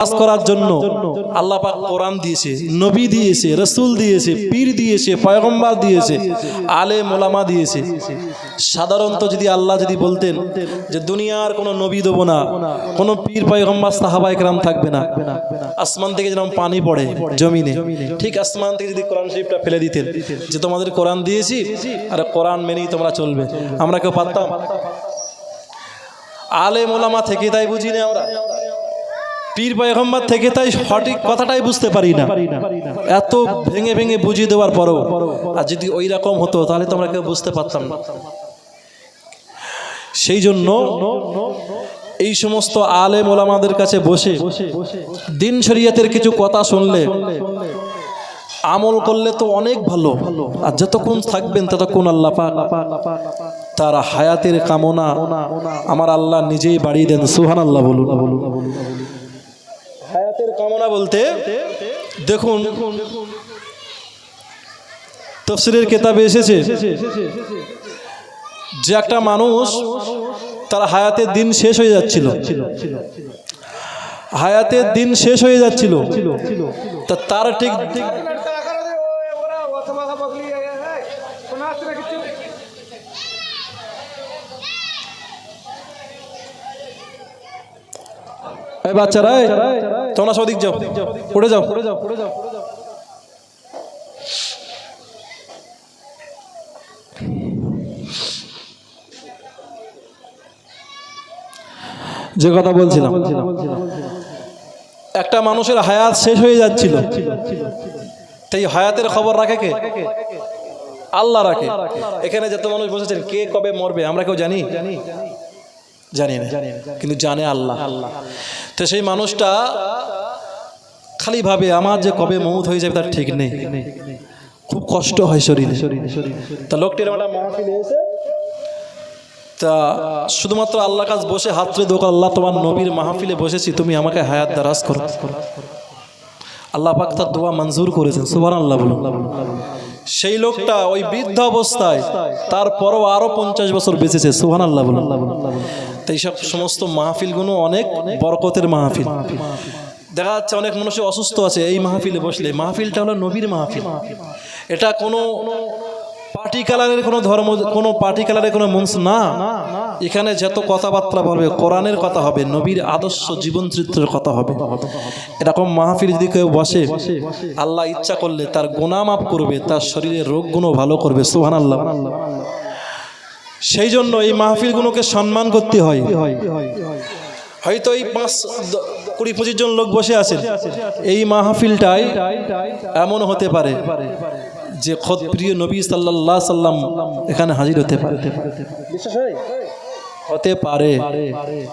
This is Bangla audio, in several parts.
কাজ করার জন্য আল্লাহ পাক কোরআন দিয়েছে, নবী দিয়েছে, রাসূল দিয়েছে, পীর দিয়েছে, পয়গম্বর দিয়েছে, আলেম ওলামা দিয়েছে। সাধারণত যদি আল্লাহ যদি বলতেন যে দুনিয়ার কোনো নবী দেব না, কোনো পীর পয়গম্বর সাহাবায়ে কেরাম থাকবে না, আসমান থেকে যেরকম পানি পড়ে জমিনে, ঠিক আসমান থেকে যদি কোরআন শরীফটা ফেলে দিতেন যে তোমাদের কোরআন দিয়েছি আর কোরআন মেনেই তোমরা চলবে, আমরা কেউ পারতাম? আলেম ওলামা থেকে তাই বুঝি না আমরা, পীর পয়গম্বর থেকে তাই সঠিক কথাটাই বুঝতে পারি না, এত ভেঙে ভেঙে বুঝিয়ে দেওয়ার পরও। আর যদি ওই রকম হতো তাহলে তো আমরা কেউ বুঝতে পারতাম না। সেই জন্য এই সমস্ত আলেম ওলামাদের কাছে বসে দিন শরীয়তের কিছু কথা শুনলে, আমল করলে তো অনেক ভালো। আর যতক্ষণ থাকবেন ততক্ষণ আল্লাহ পাক তার হায়াতের কামনা আমার আল্লাহ নিজেই বাড়িয়ে দেন। সুবহানাল্লাহ বলুন। হায়াতের কামনা বলতে দেখুন, তাফসীরের কিতাবে এসেছে যে একটা মানুষ তার হায়াতের দিন শেষ হয়ে যাচ্ছিল, হায়াতের দিন শেষ হয়ে যাচ্ছিল, তা তার ঠিক এই বাচ্চারা তোমরা সদিক যাও, পড়ে যাও। যে কথা বলছিলাম, একটা মানুষের হায়াত শেষ হয়ে যাচ্ছিল, তাই হায়াতের খবর রাখে কে? আল্লাহ রাখে। এখানে যত মানুষ বসেছেন, কে কবে মরবে আমরা কেউ জানি? জানি না, কিন্তু জানে আল্লাহ। তো সেই মানুষটা খালি ভাবে আমার যে কবে মৌত হয়ে যাবে তার ঠিক নেই, খুব কষ্ট হয় শরীরে। তা লোকটির একটা মাহফিলে এসে তা শুধুমাত্র আল্লাহ কাছে বসে হাত তুলে দোক, আল্লাহ তোমার নবীর মাহফিলে বসেছি, তুমি আমাকে হায়াত দারাজ করো। আল্লাহ পাক তার দোয়া মঞ্জুর করেছেন। সুবহানাল্লাহ বলুন। সেই লোকটা ওই বৃদ্ধ অবস্থায় তারপরও আরো 50 বছর বেঁচেছে। সুবহানাল্লাহ বলুন। তাই সব সমস্ত মাহফিলগুলো অনেক বরকতের মাহফিল। দেখা যাচ্ছে অনেক মানুষ অসুস্থ আছে, এই মাহফিলে বসলে, মাহফিলটা হলো নবীর মাহফিল। এটা কোনো পার্টি কালারের কোনো ধর্ম, কোনো পার্টি কালারের কোনো মঞ্চ না। এখানে যত কথাবার্তা বলবে কোরআনের কথা হবে, নবীর আদর্শ জীবন চরিত্রের কথা হবে। এরকম মাহফিল যদি কেউ বসে, আল্লাহ ইচ্ছা করলে তার গুনাহ মাফ করবে, তার শরীরের রোগগুলো ভালো করবে। সুবহানাল্লাহ। সেই জন্য এই মাহফিলগুলোকে সম্মান করতে হয়। হয়তো এই 20-25 জন লোক বসে আছেন, এই মাহফিলটাই এমন হতে পারে যে খোদ প্রিয় নবী সাল্লাল্লাহু আলাইহি সাল্লাম এখানে হাজির হতে পারে, বিশ্বাস হয়? হতে পারে,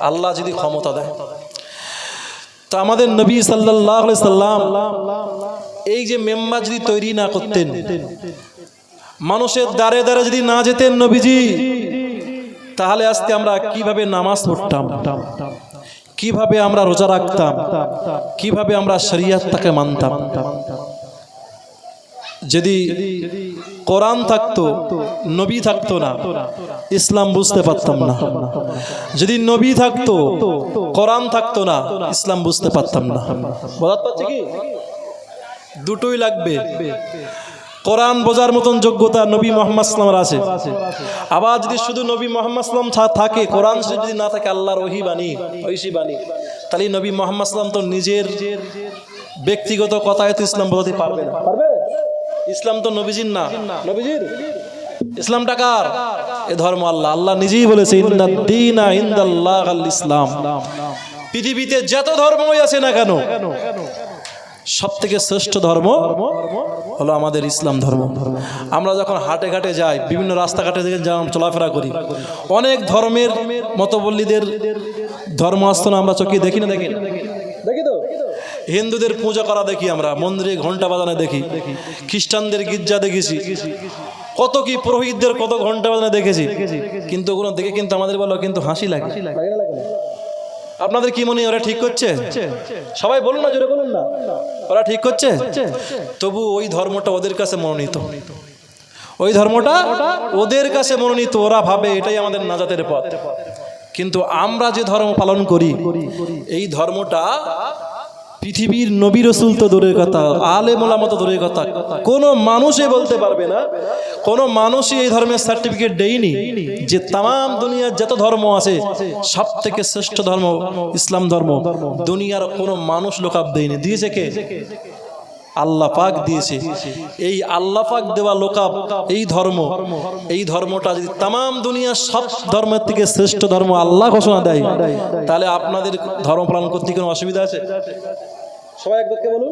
আল্লাহ যদি ক্ষমতা দেয়। তো আমাদের নবী সাল্লাল্লাহু আলাইহি সাল্লাম এই যে মেম্বার যদি তৈরি না করতেন, মানুষের দ্বারে দ্বারে যদি না যেতেন নবীজি, তাহলে আজকে আমরা কিভাবে নামাজ পড়তাম, কিভাবে আমরা রোজা রাখতাম, কিভাবে আমরা শরীয়তটাকে মানতাম? যদি কোরআন থাকতো, নবী থাকতো না, ইসলাম বুঝতে পারতাম না। যদি নবী থাকতো, কোরআন থাকতো না, ইসলাম বুঝতে পারতাম না। বোঝাতে পারছি কি? দুটোই লাগবে। কোরআন বোঝার মতন যোগ্যতা নবী মুহাম্মদ সাল্লাল্লাহু আলাইহি ওয়াসাল্লামের আছে। আবার যদি শুধু নবী মুহাম্মদ সাল্লাল্লাহু আলাইহি ওয়াসাল্লাম থাকে, কোরআন যদি না থাকে, আল্লাহর ওহী বাণী, ঐশী বাণী, তাহলে নবী মুহাম্মদ সাল্লাল্লাহু আলাইহি ওয়াসাল্লাম তো নিজের ব্যক্তিগত কথায় তো ইসলাম বোঝাতে পারবে না। পারবে? ইসলাম তো নবীজির না, নবীজির। ইসলামটা কার? এ ধর্ম আল্লাহ, আল্লাহ নিজেই বলেছে ইন্নাদ দীনা ইনদাল্লাহিল ইসলাম। পৃথিবীতে যত ধর্মই আছে না কেন, সবথেকে শ্রেষ্ঠ ধর্ম হলো আমাদের ইসলাম ধর্ম। আমরা যখন হাটে ঘাটে যাই, বিভিন্ন রাস্তাঘাটে চলাফেরা করি, অনেক ধর্মের মতবল্লীদের ধর্মস্থান আমরা চোখে দেখি না? দেখি তো। হিন্দুদের পূজা করা দেখি, আমরা মন্দিরে ঘন্টা বাজানো দেখি, খ্রিস্টানদের গির্জা দেখেছি, কত কি পুরোহিতদের কত ঘন্টা বাজানো দেখেছি, কিন্তু ওগুলো দেখে কিন্তু আমাদের বলো কিন্তু হাসি লাগে। আপনাদের কি মনে হয় ওরা ঠিক করছে? সবাই বলুন না, জোরে বলুন না, ওরা ঠিক করছে? তবু ওই ধর্মটা ওদের কাছে মনোনীত, ওই ধর্মটা ওদের কাছে মনোনীত, ওরা ভাবে এটাই আমাদের নাজাতের পথ। কিন্তু আমরা যে ধর্ম পালন করি, এই ধর্মটা পৃথিবীর নবী রাসূল তো দূরের কথা, আলেম ওলামা তো দূরের কথা, কোনো মানুষই বলতে পারবে না, কোনো মানুষই এই ধর্মের সার্টিফিকেট দেয়নি যে তাম দুনিয়ার যত ধর্ম আছে সব থেকে শ্রেষ্ঠ ধর্ম ইসলাম ধর্ম। দুনিয়ার কোনো মানুষ লোকাপ দেয়নি। দিয়েছে কে? আল্লাহ পাক দিয়েছে। এই আল্লাহ পাক দেওয়া লোকাপ এই ধর্মটা যদি তাম দুনিয়ার সব ধর্মের থেকে শ্রেষ্ঠ ধর্ম আল্লাহ ঘোষণা দেয়, তাহলে আপনাদের ধর্ম পালন করতে কোনো অসুবিধা আছে? সবাই একবারকে বলুন।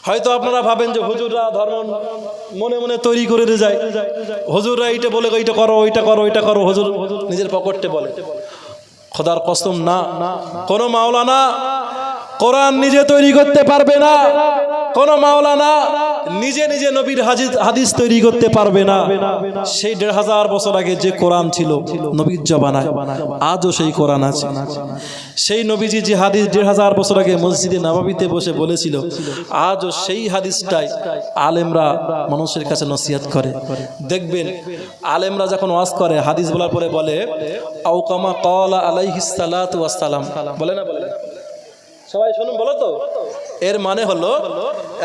হয়তো আপনারা ভাবেন যে হুজুররা ধর্ম মনে মনে তৈরি করে যায়, হুজুররা এইটা বলে এইটা করো, ওইটা করো, ওইটা করো, হুজুর নিজের পকেটে বলে। খোদার কসম না, কোন মাওলানা কোরআন নিজে তৈরি করতে পারবে না, কোন মাওলানা নিজে নিজে নবীর হাদিস তৈরি করতে পারবে না। সেই ১৫০০ বছর আগে যে কোরআন ছিল নবীর জবানায়, আজও সেই কোরআন আছে। সেই নবীজি যে হাদিস ১৫০০ বছর আগে মসজিদে নববীতে বসে বলেছিল, আজও সেই হাদিসটাই আলেমরা মানুষের কাছে নসিহত করে। দেখবেন আলেমরা যখন ওয়াজ করে হাদিস বলার পরে বলে আওকামা ক্বালা আলাইহিস সালাতু ওয়াস সালাম, বলে না? বলে না? সবাই শুনুন, বলো তো। এর মানে হলো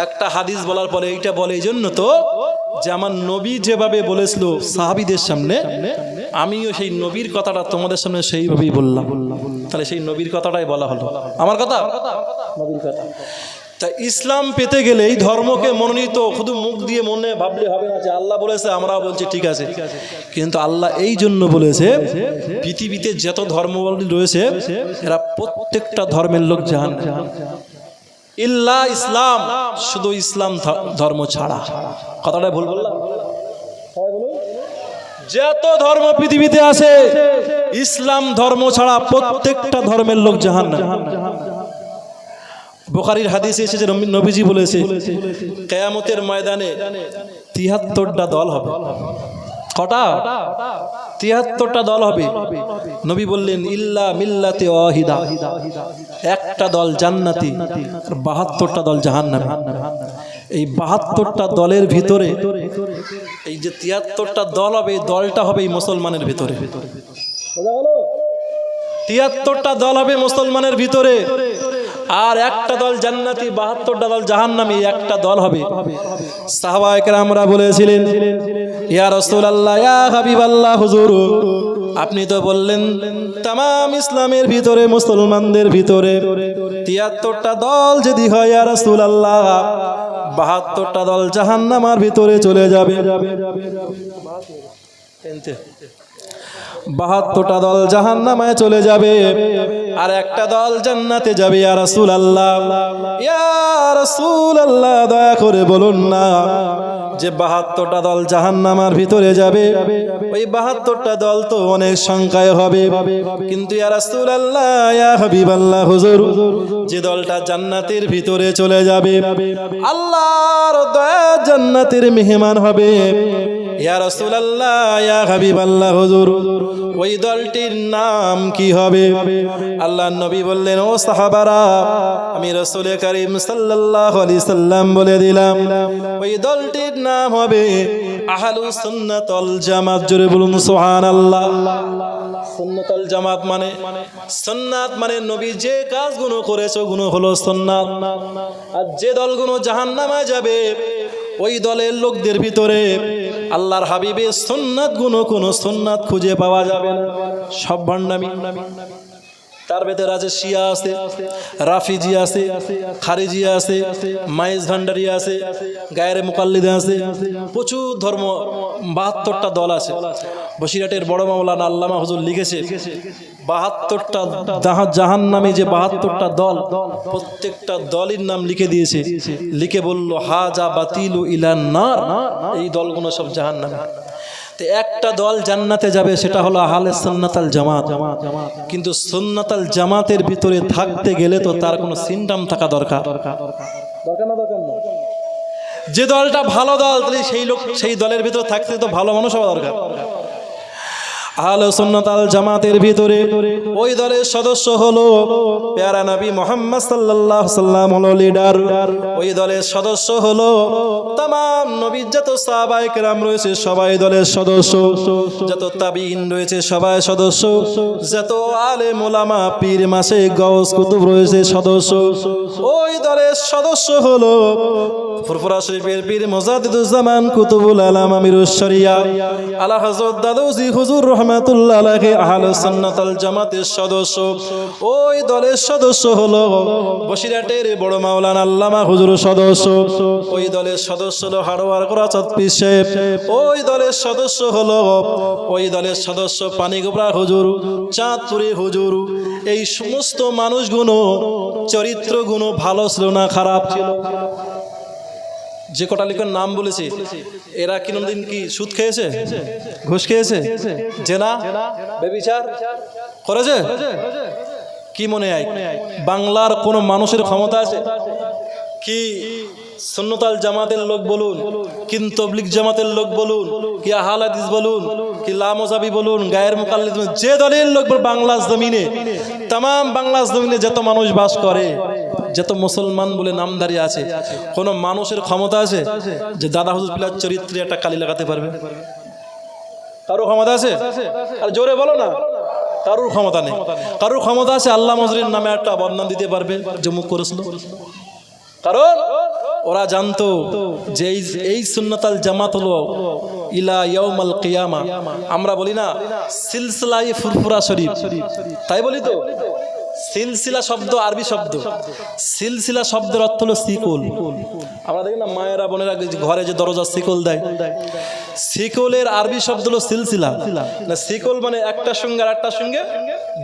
একটা হাদিস বলার পরে এইটা বলে এই জন্য তো যে আমার নবী যেভাবে বলেছিল সাহাবীদের সামনে, আমিও সেই নবীর কথাটা তোমাদের সামনে সেইভাবেই বললাম। তাহলে সেই নবীর কথাটাই বলা হলো, আমার কথা, নবীর কথা। তা ইসলাম পেতে গেলে এই ধর্মকে মনোনীত শুধু মুখ দিয়ে মনে ভাবলে হবে না যে আল্লাহ বলেছে আমরাও বলছি ঠিক আছে, কিন্তু আল্লাহ এই জন্য বলেছে পৃথিবীতে যত ধর্মাবলম্বী রয়েছে এরা প্রত্যেকটা ধর্মের লোক জাহান্নামে, ইল্লা ইসলাম, শুধু ইসলাম ধর্ম ছাড়া। কথাটা ভুল বললাম? যত ধর্ম পৃথিবীতে আছে ইসলাম ধর্ম ছাড়া প্রত্যেকটা ধর্মের লোক জাহান্নামে। বুখারীর হাদিসে এসেছে নবীজি বলেছে কিয়ামতের ময়দানে ৭৩টা দল হবে। কটা? ৭৩টা দল হবে। নবী বললেন ইল্লা মিল্লাতে ওয়াহিদা, একটা দল জান্নাতি আর ৭২টা দল জাহান্নামী। এই ৭২টা দলের ভিতরে এই যে ৭৩টা দল হবে, এই দলটা হবে এই মুসলমানের ভিতরে। ৭৩টা দল হবে মুসলমানের ভিতরে, আর একটা দল জান্নাতি, ৭২টা দল জাহান্নামী, একটা দল হবে। সাহাবায়ে কেরামরা বলেছিলেন ইয়া রাসূলুল্লাহ, ইয়া হাবিবাল্লাহ, হুজুর আপনি তো বললেন তামাম ইসলামের ভিতরে মুসলমানদের ভিতরে ৭৩টা দল যদি হয় ইয়া রাসূলুল্লাহ, ৭২টা দল জাহান্নামের ভিতরে চলে যাবে। ৭২টা দল জাহান্নামে চলে যাবে আর একটা দল জান্নাতে যাবে। ইয়া রাসূলুল্লাহ, ইয়া রাসূলুল্লাহ, দয়া করে বলুন না যে ৭২টা দল জাহান্নামের ভিতরে যাবে, ওই ৭২টা দল তো অনেক সংখ্যায় হবে, কিন্তু ইয়া রাসূলুল্লাহ, ইয়া হাবিবাল্লাহ, হুজুর যে দলটা জান্নাতের ভিতরে চলে যাবে, আল্লাহর দয়া জান্নাতের মেহমান হবে। ইয়া রাসূলুল্লাহ, ইয়া হাবিবাল্লাহ, হুজুর ওই দলটির নাম কি হবে? আল্লাহর নবী বললেন, ও সাহাবারা, আমি রাসূল করিম সাল্লাল্লাহু আলাইহি সাল্লাম বলে দিলাম, ওই দলটির নাম হবে আহলুস সুন্নাত ওয়াল জামাত। জোরে বলুন সুবহানাল্লাহ। সুন্নাত ওয়াল জামাত মানে, সুন্নাত মানে নবী যে কাজগুলো করেছে ওগুলো হলো সুন্নাত, আর যে দলগুলো জাহান্নামে যাবে ওই দলের লোকদের ভিতরে আল্লাহর হাবিবের সুন্নাত গুলো কোনো সুন্নাত খুঁজে পাওয়া যাবে না, সব ভণ্ডামি। তার ভেতরে আছে শিয়া আছে, রাফিজি আছে, খারিজি আছে, মাইজ ভান্ডারি আছে, গায়রে মুকাল্লিদ আছে, প্রচুর ধর্ম, ৭২টা দল আছে। বসিরহাটের বড় মাওলানা আল্লামা হুজুর লিখেছে ৭২টা জাহান্নামী যে ৭২টা দল, প্রত্যেকটা দলের নাম লিখে দিয়েছে, লিখে বলল হাজা বাতিলু ইলান নার, এই দলগুলো সব জাহান্নামী। একটা দল জান্নাতে যাবে, সেটা হলো আহলে সুন্নাত আল জামাত। কিন্তু সুন্নাত আল জামাতের ভিতরে থাকতে গেলে তো তার কোনো সিনটাম থাকা দরকার না? দরকার না? যে দলটা ভালো দল, তাহলে সেই দলের ভিতরে থাকতে তো ভালো মানুষ হওয়া দরকার। আহলে সুন্নাত আল জামাতের ভিতরে ওই দলের সদস্য হলো প্যারা নবী মুহাম্মদ সাল্লাল্লাহু আলাইহি সাল্লাম হলো লিডার। ওই দলের সদস্য হলো तमाम নবীর যত সাহাবায়ে কেরাম রয়েছে সবাই দলের সদস্য, যত তাবিঈন রয়েছে সবাই সদস্য, যত আলেম ওলামা পীর মাশায়েখ গাউস কুতুব রয়েছে সদস্য। ওই দলের সদস্য হলো ফুরফুরা শরীফের পীর মুজাদ্দিদুজ্জামান কুতুবুল আলাম আমিরুশ শরিয়া আলা হযরত দাদুসি হুজুর রাহমাতুল্লাহ আলাইহি আহলে সুন্নাত আল জামাতের সদস্য। ওই দলের সদস্য হলো বসিরহাটের বড় মাওলানা আল্লামা হুজুর সদস্য। ওই দলের সদস্য হলো হাড়োয়ার কোরাচাঁদ পীর সাহেব। ওই দলের সদস্য হলো পানিগোবরা হুজুর, চাঁদপুরে হুজুর। এই সমস্ত মানুষগুলো চরিত্রগুলো ভালো ছিল না খারাপ ছিল? যে কটা লিখের নাম বলেছে এরা কোনদিন কি সুদ খেয়েছে, ঘুষ খেয়েছে, জেনা ব্যভিচার করেছে? কি মনে হয় বাংলার কোন মানুষের ক্ষমতা আছে কি সুন্নাত আল জামাতের লোক বলুন, কি তাবলীগ জামাতের লোক বলুন, কি আহলে হাদিস বলুন, কি লামজাবি বলুন, গায়ের মুকাল্লিদ, যে দলের লোক বাংলার জমিনে, तमाम বাংলার জমিনে যত মানুষ বাস করে, যত মুসলমান বলে নামধারী আছে, কোন মানুষের ক্ষমতা আছে যে দাদা হুজুর পিলার চরিত্রে একটা কালি লাগাতে পারবে? কারো ক্ষমতা আছে? আর জোরে বলো না। কারোর ক্ষমতা নেই। কারোর ক্ষমতা আছে আল্লাহ মজরির নামে একটা বদনাম দিতে পারবে যে মুখ করেছিল? কারণ ওরা জানতো যে এই সুন্নাত আল জামাত হলো ইলা ইয়াউমাল কিয়ামা। আমরা বলি না সিলসিলায়ে ফুরফুরা শরীফ, তাই বলি তো। সিলসিলা শব্দ আরবি শব্দ, সিলসিলা শব্দের অর্থ হলো শিকল। আমরা দেখি না মায়েরা বোনেরা ঘরে যে দরজা শিকল দেয়, শিকলের আরবি শব্দ হলো সিলসিলা। না শিকল মানে একটার সঙ্গে আর একটার সঙ্গে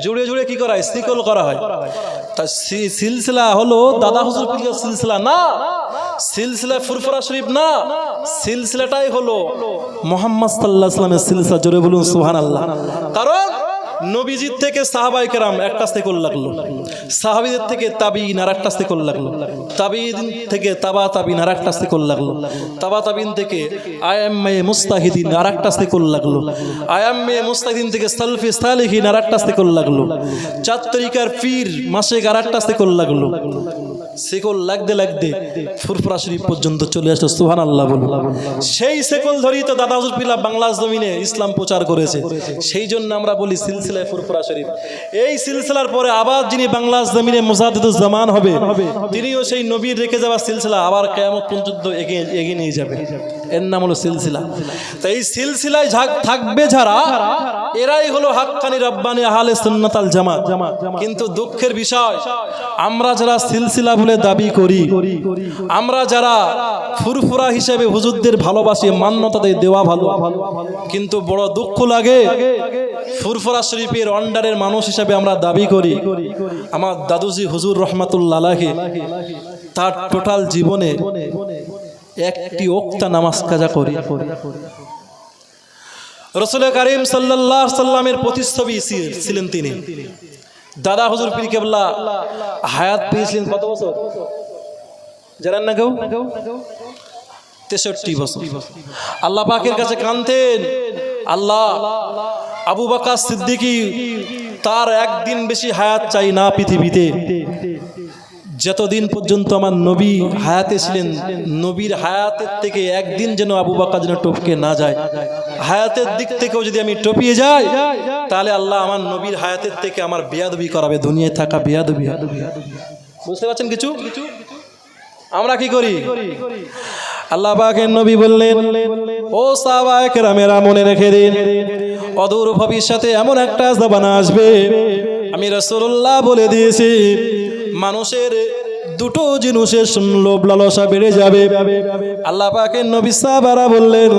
জুড়ে জুড়ে কি করা হয়, শিকল করা হয়। তা সিলসিলা হলো দাদা হুজুর পীরের সিলসিলা না, সিলসিলা ফুরফুরা শরীফ না, সিলসিলাটাই হলো মুহাম্মদ সাল্লাল্লাহু আলাইহি ওয়াসাল্লামের সিলসিলা। জোরে বলুন সুবহানাল্লাহ। কারণ নবীজির থেকে সাহাবায়ে কেরাম একটা শিকল লাগলো, সাহাবীদের থেকে তাবিঈন আর একটা শিকল লাগলো, তাবিঈন থেকে তাবা তাবিঈন আর একটা শিকল লাগলো, তাবা তাবিঈন থেকে আইম্মে মুস্তাহিদিন আর একটা শিকল লাগলো, আইম্মে মুস্তাহিদিন থেকে সালফে সালেহিন আর একটা শিকল লাগলো, চার তরিকার পীর মাশায়েখ আর একটা শিকল লাগলো। শিকল লাগতে লাগতে ফুরফুরা শরীফ পর্যন্ত চলে আসলো। সুবহানাল্লাহ বলুন। সেই শিকল ধরেই তো দাদা হুজুর পিলা বাংলার জমিনে ইসলাম প্রচার করেছে। সেই জন্য আমরা বলি সিলসিলায়ে ফুরফুরা শরীফ। এই সিলসিলার পরে আবার যিনি বাংলার জমিনে মুজাদ্দিদুজ্জামান হবে, তিনিও সেই নবীর রেখে যাওয়া সিলসিলা আবার কিয়ামত পর্যন্ত এগিয়ে নিয়ে যাবে। এর নাম হলো সিলসিলা। তাই এই সিলসিলায় থাকবে যারা, এরাই হলো হাক্কানি রব্বানি আহলে সুন্নাত আল জামাত। কিন্তু দুঃখের বিষয়, আমরা যারা সিলসিলা বলে দাবি করি, আমরা যারা ফুরফুরা হিসেবে হুজুরদের ভালোবাসি, মান্যতা দেওয়া ভালো, কিন্তু বড় দুঃখ লাগে ফুরফুরা শরীফের আন্ডারের মানুষ হিসেবে আমরা দাবি করি। আমার দাদুজি হুজুর রহমাতুল্লাহ আলাইহি তার টোটাল জীবনে একটি ওয়াক্ত নামাজ কাজা করি। রাসূল কারীম সাল্লাল্লাহু আলাইহি সাল্লামের প্রতিচ্ছবি ছিলেন তিনি। দাদা হুজুর পীর কেবলা হায়াত পেয়েছিলেন কত বছর জানেন না কেউ? 63 বছর। আল্লাহ পাকের কাছে কাঁদতেন, আল্লাহ আবু বকর সিদ্দিকী তার একদিন বেশি হায়াত চাই না পৃথিবীতে, যতদিন পর্যন্ত আমার নবী হায়াতে ছিলেন, নবীর হায়াতের থেকে একদিন যেন আবু বকর যেন টপকে না যায়। হায়াতের দিক থেকেও যদি আমি টপিয়ে যাই, তাহলে আল্লাহ আমার নবীর হায়াতের থেকে আমার বেয়াদবি করাবে, দুনিয়ায় থাকা বেয়াদবি। বুঝতে পারছেন কিছু? আমরা কি করি? আল্লাহ পাকের নবী বললেন, ও সাহাবায়ে কেরামেরা মনে রেখে দিন, অদূর ভবিষ্যতে এমন একটা জামানা আসবে, আমি রাসূলুল্লাহ বলে দিয়েছি, মানুষের দুটো জিনিসের লোভ লালসা বেড়ে যাবে। আল্লাহ পাকের নবী সাহাবারা বললেন,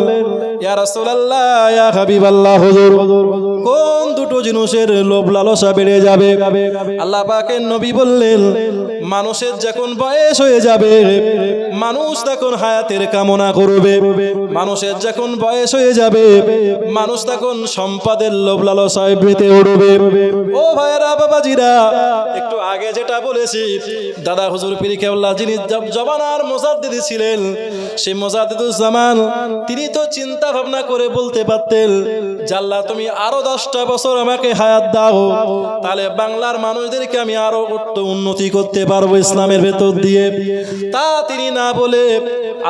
ইয়া রাসূলুল্লাহ, ইয়া হাবিবাল্লাহ, হুজুর কোন দুটো জিনিসের লোভ লালসা বেড়ে যাবে? আল্লাহ পাকের নবী বললেন, মানুষের যখন বয়স হয়ে যাবে মানুষ তখন হায়াতের কামনা করবে, মানুষের যখন বয়স হয়ে যাবে মানুষ তখন সম্পদের লোভ লালসায় মেতে উঠবে। ও ভাইরা বাবাজিরা, একটু আগে যেটা বলেছি, দাদা হুজুর পীর কেবলা যিনি জবানার মুজাদ্দিদ ছিলেন, সেই মুজাদ্দিদুজ জামান তিনি তো চিন্তা ভাবনা করে বলতে পারতেন, আল্লাহ তুমি আরো 10টা বছর আমাকে হায়াত দাও, তাহলে বাংলার মানুষদেরকে আমি আরো উন্নতি করতে পারবো ইসলামের ভেতর দিয়ে। তা তিনি না বলে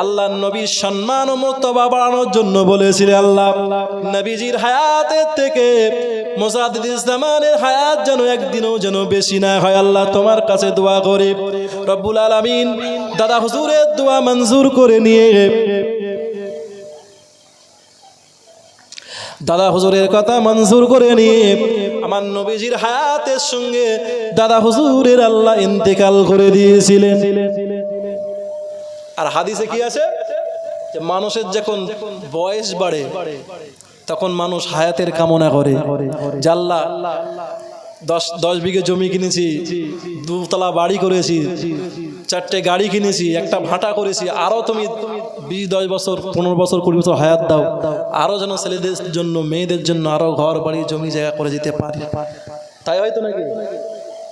আল্লাহর নবীর সম্মান ও মর্তবা বাড়ানোর জন্য বলেছিলেন, আল্লাহ নবীজির হায়াতের থেকে মুজাদ্দিদুজ জামানের হায়াত যেন একদিনও যেন বেশি না হয়, আল্লাহ তোমার কাছে দোয়া করে রব্বুল আলামিন দাদা হুজুরের দোয়া মঞ্জুর করে নিয়ে দাদা হুজুরের কথা মঞ্জুর করে নিয়ে আমার নবীজির হায়াতের সঙ্গে দাদা হুজুরের আল্লাহ ইন্তেকাল করে দিয়েছিলেন। আর হাদিসে কি আছে যে মানুষের যখন বয়স বাড়ে তখন মানুষ হায়াতের কামনা করে, যে আল্লাহ 10 বিঘে জমি কিনেছি, 2তলা বাড়ি করেছি, 4টে গাড়ি কিনেছি, একটা ভাটা করেছি, আরো তুমি 20-10 বছর 15 বছর 20 বছর হায়াত দাও, আরো যেন ছেলেদের জন্য মেয়েদের জন্য আরো ঘর বাড়ি জমি জায়গা করে যেতে পারি। তাই হয়তো নাকি?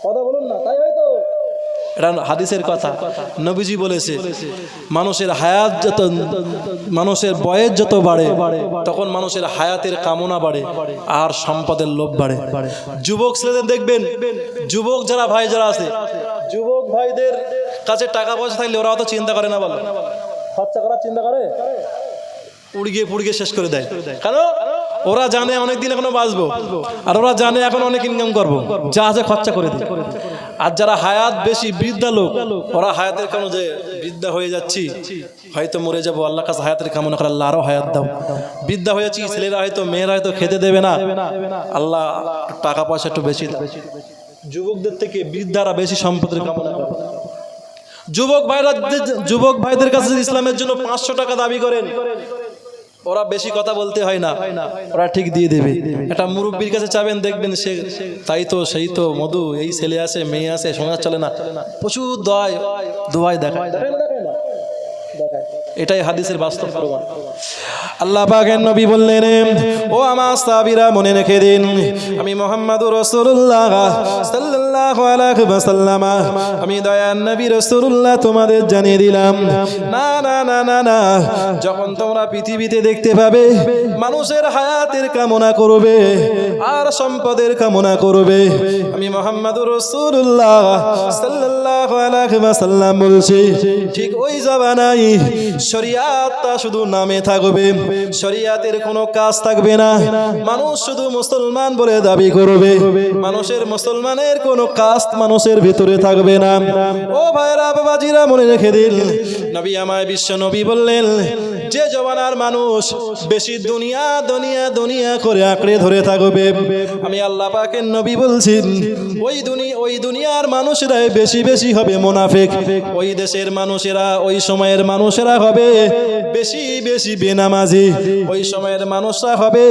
কথা বলুন না, তাই হয়তো? এটা হাদিসের কথা, নবীজি বলেছে মানুষের হায়াত যত, মানুষের বয়স যত বাড়ে তখন মানুষের হায়াতের কামনা বাড়ে আর সম্পদের লোভ বাড়ে। যুবক ছেলেদের দেখবেন, যুবক যারা ভাই যারা আছে, যুবক ভাইদের কাছে টাকা পয়সা থাকলে ওরা অত চিন্তা করে না, বলো খরচা করার চিন্তা করে, পুড়িয়ে শেষ করে দেয়। কেন? ওরা জানে অনেকদিন এখনো বাঁচবো, আর ওরা জানে এখন অনেক ইনকাম করবো, যা আছে খরচা করে দেয়। আর যারা হায়াত বেশি বৃদ্ধা লোক, ওরা হায়াতের কেন যে বৃদ্ধা হয়ে যাচ্ছি, হয়তো মরে যাবো, আল্লাহর কাছে হায়াতের কামনা করে, আল্লাহ আরো হায়াত দাও। বৃদ্ধা হয়েছি, ছেলেরা হয়তো মেয়েরা হয়তো খেতে দেবে না, আল্লাহ টাকা পয়সা একটু বেশি দাও। যুবকদের থেকে বৃদ্ধারা বেশি সম্পদের কামনা করে। যুবক ভাইদের কাছে ইসলামের জন্য 500 টাকা দাবি করেন, ওরা বেশি কথা বলতে হয় না, ওরা ঠিক দিয়ে দেবে। একটা মুরব্বীর কাছে চাবেন, দেখবেন সে তাই তো সেই তো মধু, এই ছেলে আছে মেয়ে আছে, সংসার চলে না, প্রচুর দোয়ায় দেখায়। এটাই হাদিসের বাস্তব প্রমাণ। আল্লাহ পাকের নবী বললেন, ও আমার সাহাবীরা মনে রেখে দিন, আমি মুহাম্মদুর রাসূলুল্লাহ সাল্লাল্লাহু আলাইহি ওয়াসাল্লাম, আমি দয়ার নবী রাসূলুল্লাহ তোমাদের জানিয়ে দিলাম, না না না না না, যখন তোমরা পৃথিবীতে দেখতে পাবে মানুষের হায়াতের কামনা করবে আর সম্পদের কামনা করবে, আমি মুহাম্মদুর রাসূলুল্লাহ সাল্লাল্লাহু আলাইহি ওয়াসাল্লাম বলছি, ঠিক ওই জামানায় শরিয়াতটা শুধু নামে থাকবে, শরিয়াতের কোনো কাজ থাকবে না, মানুষ শুধু মুসলমান বলে দাবি করবে, মানুষের মুসলমানের কোনো কাজ মানুষের ভিতরে থাকবে না। ও ভাইরা বাবাজিরা মনে রেখে দিন, নবী আমায় বিশ্ব নবী বললেন, যে জমানার মানুষ বেশি দুনিয়া দুনিয়া দুনিয়া করে আঁকড়ে ধরে থাকবে, আমি আল্লাহ পাকের নবী বলছি, ওই দুনিয়ার মানুষেরাই বেশি বেশি হবে মুনাফিক, ওই দেশের মানুষেরা, ওই সময়ের মানুষেরা হবে বেশি বেশি বেনামাজি, ওই সময়ের মানুষরা হবে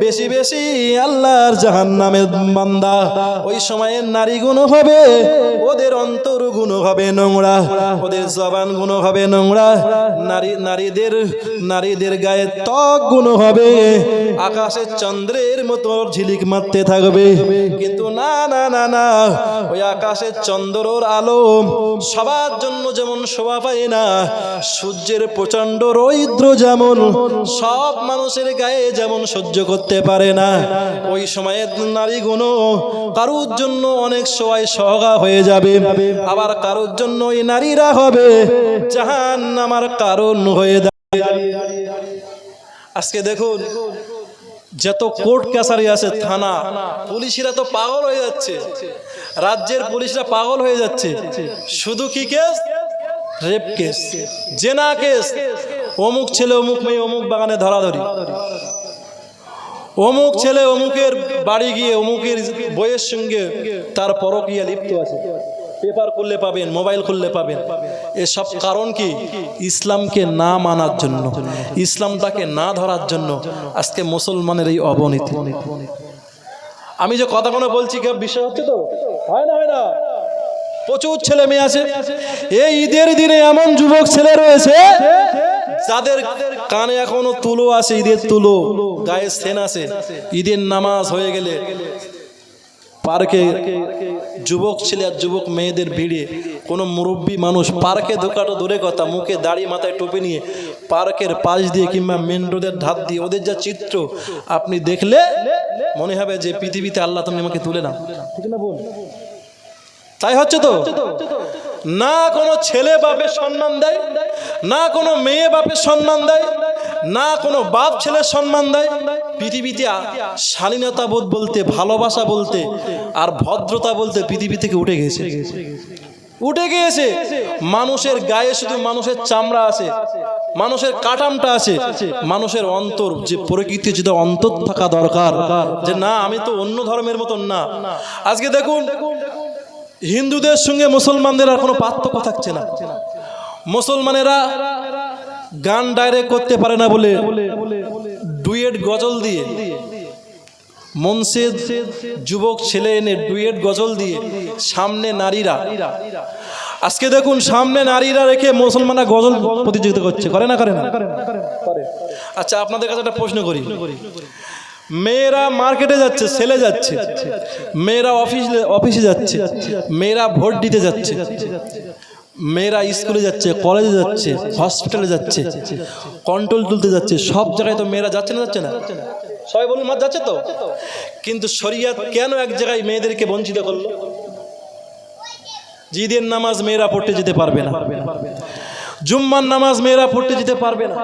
বেশি বেশি আল্লাহর জাহান্নামের বান্দা, ওই সময়ের নারীগুণ হবে, ওদের অন্তর গুণ হবে নোংরা, ওদের জবান গুণ হবে নোংরা, নারীদের গায়ে ত্বক গুণ হবে আকাশের চন্দ্রের মতো ঝিলিক মারতে থাকবে। কিন্তু না না না না, ওই আকাশের চন্দ্রর আলো সবার জন্য যেমন শোভা পায় না, সূর্যের প্রচন্ড রৌদ্র যেমন সব মানুষের গায়ে যেমন সহ্য করতে পারে না, ওই সময়ের নারীগুণ কারুর জন্য অনেক সময় সহগা হয়ে যাবে, আবার কারুর জন্য ওই নারীরা হবে জাহান্নামের কারণ হয়ে যাবে। আজকে দেখুন যত কোর্ট কাছারি আছে, থানা পুলিশরা তো পাগল হয়ে যাচ্ছে, রাজ্যের পুলিশরা পাগল হয়ে যাচ্ছে, শুধু কি কেস? রেপ কেস, জেনা কেস, অমুক ছেলে অমুক মেয়ে অমুক বাগানে ধরাধরি, অমুক ছেলে অমুকের বাড়ি গিয়ে অমুকের বইয়ের সঙ্গে তার পরকীয়া লিপ্ত আছে, পেপার খুললে পাবেন, মোবাইল খুললে পাবেন। এসব কারণ কি? ইসলামকে না মানার জন্য, ইসলামটাকে না ধরার জন্য আজকে মুসলমানের এই অবনতি। আমি যে কথাগুলো বলছি কেউ বিশ্বাস হচ্ছে তো? হয় না প্রচুর ছেলে মেয়ে আছে। এই ঈদের দিনে এমন যুবক ছেলে রয়েছে যাদের কানে এখনো তুলো আছে, ঈদের তুলো, গায়ে সেন আছে। ঈদের নামাজ হয়ে গেলে পার্কে যুবক ছেলে আর যুবক মেয়েদের ভিড়ে কোনো মুরব্বী মানুষ পার্কে ঢোকাটা দূরে কথা, মুখে দাড়ি মাথায় টুপি নিয়ে পার্কের পাশ দিয়ে কিংবা মেন রোডের ধার দিয়ে ওদের যা চিত্র আপনি দেখলে মনে হবে যে পৃথিবীতে আল্লাহ তুমি আমাকে তুলে নাও। ঠিক না বল? তাই হচ্ছে তো। না কোনো ছেলে বাপের সম্মান দেয়, না কোনো মেয়ে বাপের সম্মান দেয়, না কোনো বাপ ছেলের সম্মান দেয়। পৃথিবীতে শালীনতা বোধ বলতে, ভালোবাসা বলতে আর ভদ্রতা বলতে পৃথিবী থেকে উঠে গেছে, উঠে গিয়েছে। মানুষের গায়ে শুধু মানুষের চামড়া আছে, মানুষের কাটামটা আছে, মানুষের অন্তর যে প্রকৃতি যেটা অন্তর থাকা দরকার, যে না আমি তো অন্য ধর্মের মতন না। আজকে দেখুন হিন্দুদের সঙ্গে মুসলমানদের আর কোনো পার্থক্য থাকছে না। মুসলমানেরা গান ডাইরেক্ট করতে পারে না বলে ডুয়েট গজল দিয়ে মঞ্চে যুবক ছেলে এনে ডুয়েট গজল দিয়ে সামনে নারীরা, আজকে দেখুন সামনে নারীরা রেখে মুসলমানরা গজল প্রতিযোগিতা করছে, করে না? করে না? আচ্ছা আপনাদের কাছে একটা প্রশ্ন করি, মেয়েরা মার্কেটে যাচ্ছে, ছেলে যাচ্ছে, মেয়েরা অফিসে যাচ্ছে, মেয়েরা ভোট দিতে যাচ্ছে, মেয়েরা স্কুলে যাচ্ছে, কলেজে যাচ্ছে, হসপিটালে যাচ্ছে, কন্ট্রোল তুলতে যাচ্ছে, সব জায়গায় তো মেয়েরা যাচ্ছে না? যাচ্ছে না? সবাই বলুন মা যাচ্ছে তো। কিন্তু শরিয়ত কেন এক জায়গায় মেয়েদেরকে বঞ্চিত করলো? ঈদের নামাজ মেয়েরা পড়তে যেতে পারবে না, জুম্মার নামাজ মেয়েরা পড়তে যেতে পারবে না।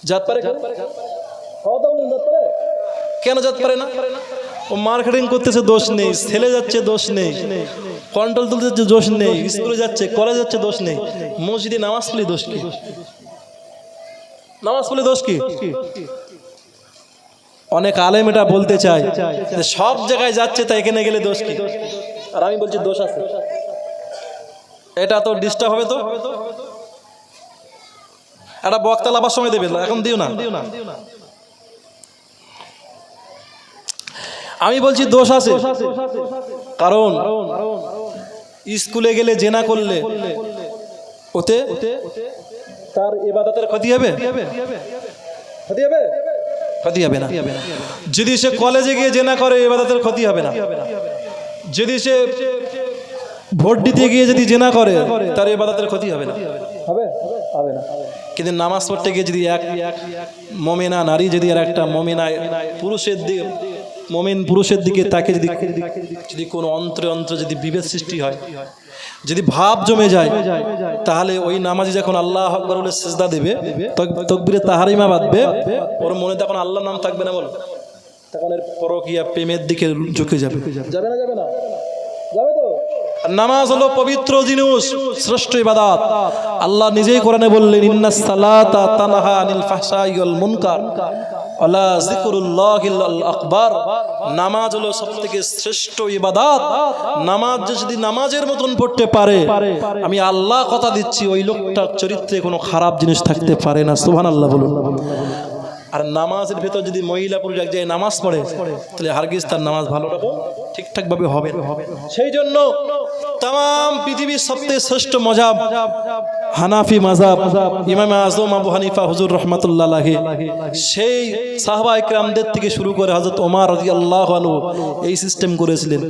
জাত পারে কেন? জাত পারে না? ও মার্কেটিং করতেছে, দোষ নেই। ছেলে যাচ্ছে, দোষ নেই। কন্ট্রোল তুলতে যাচ্ছে, দোষ নেই। স্কুলে যাচ্ছে, কলেজে যাচ্ছে, দোষ নেই। মসজিদে নামাজ পড়লে দোষ কি? নামাজ পড়লে দোষ কি? অনেক আলেম এটা বলতে চায় যে সব জায়গায় যাচ্ছে তাই এখানে গেলে দোষ কি? আর আমি বলছি দোষ আছে। এটা তো ডিস্টার্ব হবে তো। একটা বক্তা লাভার সময় দেবে, এখন দিও না। আমি বলছি দোষ আছে, কারণ স্কুলে গেলে জেনা করলে ওতে তার ইবাদতের ক্ষতি হবে? ক্ষতি হবে? ক্ষতি হবে না। যদি সে কলেজে গিয়ে জেনা করে ইবাদতের ক্ষতি হবে না। যদি সে ভোট দিতে গিয়ে যদি জেনা করে তার ইবাদতের ক্ষতি হবে না? হবে? হবে না। কিন্তু নামাজ পড়তে গিয়ে যদি এক মুমিনা নারী যদি আর একটা মুমিনা পুরুষের দিকে, মুমিন পুরুষের দিকে তাকে যদি কোনো অন্তরে যদি বিভেদ সৃষ্টি হয়, যদি ভাব জমে যায়, তাহলে ওই নামাজি যখন আল্লাহু আকবার বলে সিজদা দেবে, তাকবীরে তাহরিমা বাঁধবে, ওর মনে তখন আল্লাহর নাম থাকবে না। বল, তখন এর পরকীয়া প্রেমের দিকে ঝুঁকে যাবে। যাবে না? যাবে না? যাবে তো। নামাজ হলো পবিত্র জিনিস, শ্রেষ্ঠ ইবাদত। আল্লাহ নিজেই কোরআনে বললেন, ইন্নাস সালাতা তানহা আনিল ফাহশাই ওয়াল মুনকার ওয়ালা যিকরুল্লাহিল আকবার। নামাজ হলো সবথেকে শ্রেষ্ঠ ইবাদত। নামাজ যদি নামাজের মতন পড়তে পারে, আমি আল্লাহ কথা দিচ্ছি ওই লোকটার চরিত্রে কোনো খারাপ জিনিস থাকতে পারে না। সুবহানাল্লাহ বলুন। আর নামাজের ভেতর যদি মহিলা পুরুষ এক জায়গায় নামাজ পড়ে, তাহলে হারগিজ তার নামাজ ভালো রকম ঠিকঠাক ভাবে হবে। সেই জন্য তাম পৃথিবীর সবচেয়ে শ্রেষ্ঠ মাযহাব হানাফি মাযহাব, ইমাম আযম আবু হানিফা হুজুর রাহমাতুল্লাহ আলাইহি, সেই সাহাবা ইকরামদের থেকে শুরু করে হযরত ওমর রাদিয়াল্লাহু আনহু এই সিস্টেম করেছিলেন।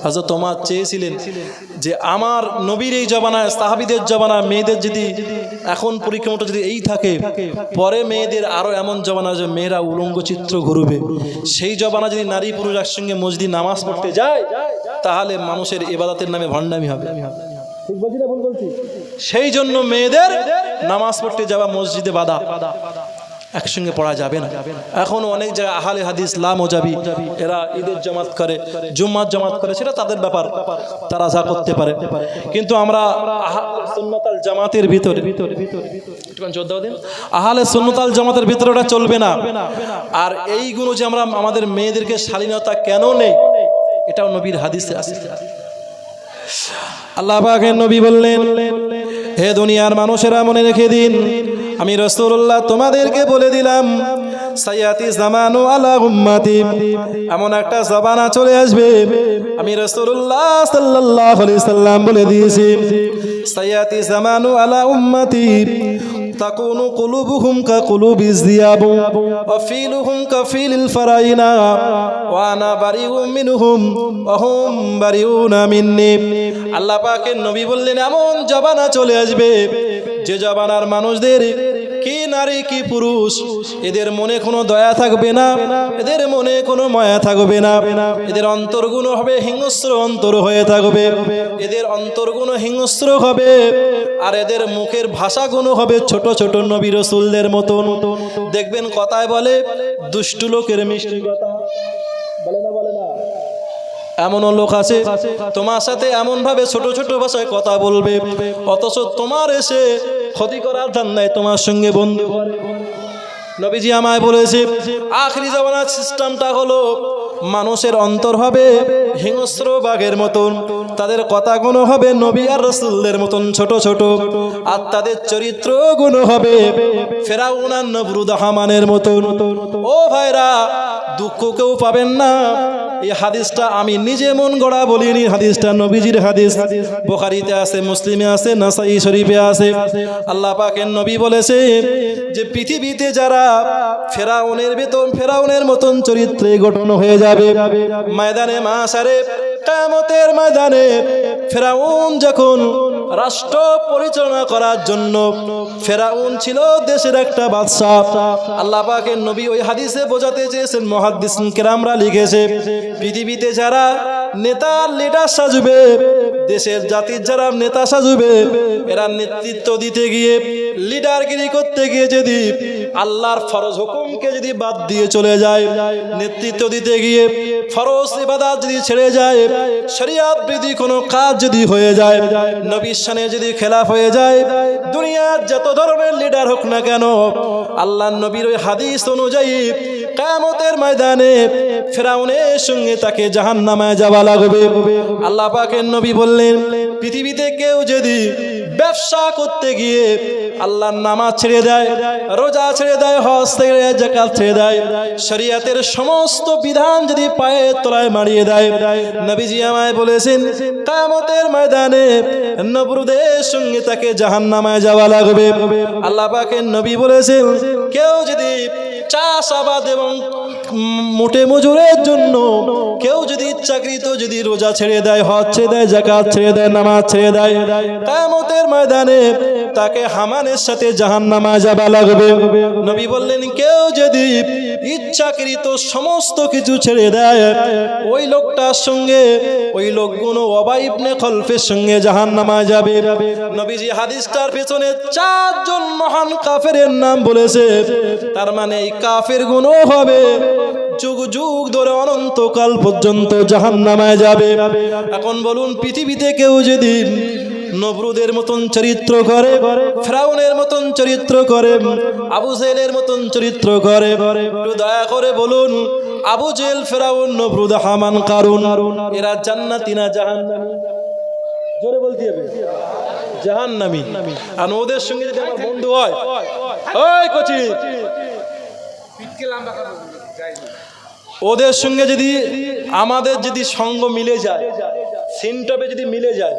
হযরত ওমর চেয়েছিলেন যে আমার নবীর এই জমানায়, সাহাবীদের জমানায় মেয়েদের যদি এখন পরিক্রমাটা যদি এই থাকে, পরে মেয়েদের আরো এমন জমানা যে মেয়েরা উলঙ্গ চিত্র ঘুরবে, সেই জমানা যদি নারী পুরুষ একসঙ্গে মসজিদে নামাজ পড়তে যায়, তাহলে মানুষের ইবাদতের নামে ভণ্ডামি হবে। ঠিক বলছি না ভুল বলছি? সেই জন্য মেয়েদের নামাজ পড়তে যাওয়া মসজিদে বাধা, একসঙ্গে পড়া যাবে না। এখন অনেক জায়গায় আহলে হাদিস লা মুজাবি, এরা ঈদের জামাত করে, জুম্মার জামাত করে, সেটা তাদের ব্যাপার, তারা যা করতে পারে। কিন্তু আমরা সুন্নাতাল জামাতের ভিতরে, আহলে সুন্নাতাল জামাতের ভিতরে ওটা চলবে না। আর এইগুলো যে আমরা আমাদের মেয়েদেরকে শালীনতা কেন নেই, এটাও নবীর হাদিসে আছে। আল্লাহ পাকের নবী বললেন, হে দুনিয়ার মানুষেরা মনে রেখে দিন, আমি রাসূলুল্লাহ তোমাদেরকে বলে দিলাম সায়াতি জামানু আলা উম্মতি, এমন একটা জামানা চলে আসবে, আমি রাসূলুল্লাহ সাল্লাল্লাহু আলাইহি সাল্লাম বলে দিয়েছি, সায়াতি জামানু আলা উম্মতি তাকুনু কুলুবুহুম কা কুলুবিজ যিয়াব ওয়া ফিলুহুম কা ফিলিল ফারাইনা ওয়া আনা বারিউম মিনহুম ওয়া হুম বারিউনা মিন্নি। আল্লাহ পাকের নবী বললেন, এমন জামানা চলে আসবে যে জামানার মানুষদের, কি নারী কি পুরুষ, এদের মনে কোনো দয়া থাকবে না, এদের মনে কোনো মায়া থাকবে না, এদের অন্তরগুলো হবে হিংস্র অন্তর হয়ে থাকবে, এদের অন্তরগুলো হিংস্র হবে, আর এদের মুখের ভাষাগুলো হবে ছোট ছোট নবী রাসূলদের মতন। দেখবেন কথায় বলে দুষ্টু লোকের মিষ্টি কথা, বলে না বলে না? এমনও লোক আছে তোমার সাথে এমন ভাবে ছোট ছোট ভাষায় কথা বলবে, অথচ তোমার এসে ক্ষতি করার ধান্দায় তোমার সঙ্গে বন্ধু করে। নবীজি আমায় বলেছে, আখরি জামানার সিস্টেমটা হলো মানুষের অন্তর হবে হিংস্র বাঘের মতন, তাদের কথাগুলো হবে নবী আর রাসূলদের মতন ছোট ছোট, আর তাদের চরিত্রগুলো হবে ফেরাউন আর নমরুদ হামানের মতন। ও ভাইরা, দুঃখ কেউ পাবেন না, এই হাদিসটা আমি নিজে মন গড়া বলিনি, হাদিসটা নবীজির হাদিস, বুখারীতে আছে, মুসলিমে আছে, নাসাই শরীফে আছে। আল্লাহ পাকের নবী বলেছে যে পৃথিবীতে যারা ফেরাউনের মতন চরিত্রে গঠন হয়ে যাবে, ময়দানে মাশারে কিয়ামতের ময়দানে ফেরাউন যখন রাষ্ট্র পরিচালনা করার জন্য, ফেরাউন ছিল দেশের একটা বাদশা। আল্লাহ পাকের নবী ওই হাদিসে বোঝাতে চেয়েছেন, মুহাদ্দিসিন কেরামরা লিখেছে, পৃথিবীতে যারা নেতা লিডার সাজবে, দেশের জাতির যারা নেতা সাজবে, এরা নেতৃত্ব দিতে গিয়ে, লিডারগিরি করতে গিয়ে যদি আল্লাহর ফরজ হুকুমকে যদি বাদ দিয়ে চলে যায়, নেতৃত্ব দিতে গিয়ে ফরজ ইবাদত যদি ছেড়ে যায়, শরীয়ত বিধি কোনো কাজ যদি হয়ে যায়, নবীর শানে যদি খেলাফ হয়ে যায়, দুনিয়ার যত ধরনের লিডার হোক না কেন, আল্লাহর নবীর ওই হাদিস অনুযায়ী কিয়ামতের ময়দানে ফেরাউনের সঙ্গে তাকে জাহান্নামে যাওয়া লাগবে। আল্লাহ পাকের নবী বললেন, পৃথিবীতে কেউ যদি ব্যবসা করতে গিয়ে আল্লাহর নামাজ ছেড়ে দেয়, রোজা ছেড়ে দেয়, হজ ছেড়ে দেয়, যাকাত ছেড়ে দেয়, শরীয়তের সমস্ত বিধান যদি পায়ের তলায় মারিয়ে দেয়, নবীজি আমায় বলেছেন কিয়ামতের ময়দানে নমরুদের সঙ্গে তাকে জাহান্নামে যাওয়া লাগবে। আল্লাহ পাকের নবী বলেছেন, কেউ যদি চাষাবাদ এবং মোটে মজুরের জন্য কেউ যদি ইচ্ছাকৃত যদি রোজা ছেড়ে দেয়, হজ ছেড়ে দেয়, যাকাত ছেড়ে দেয়, নামাজ ছেড়ে দেয়, কিয়ামতের ময়দানে তাকে হামানের সাথে জাহান্নামে যাওয়া লাগবে। নবী বললেন, কেউ যদি ইচ্ছাকৃত সমস্ত কিছু ছেড়ে দেয়, ওই লোকটার সঙ্গে ওই লোকগুলো উবাই ইবনে খলফের সঙ্গে জাহান্নামে যাবে। নবীজি হাদিসটার পেছনে 4 জন মহান কাফেরের নাম বলেছে, তার মানে এই কাফের গুণ হবে যুগ যুগ ধরে অনন্তকাল পর্যন্ত জাহান্নামে যাবে। এখন বলুন, পৃথিবীতে কেউ যদি নমরুদের মতন চরিত্র করে, ফেরাউনের মতন চরিত্র করে, আবু জেহেলের মতন চরিত্র করে, একটু দয়া করে বলুন, আবু জেহেল, ফেরাউন, নমরুদ, হামান, কারুন, এরা জান্নাতি না জাহান্নামী? জোরে বলতে হবে, জাহান্নামী। আর ওদের সঙ্গে যদি আমার বন্ধু হয়, ওই কোচি, ওদের সঙ্গে যদি আমাদের যদি সঙ্গ মিলে যায়, সিনটপে যদি মিলে যায়,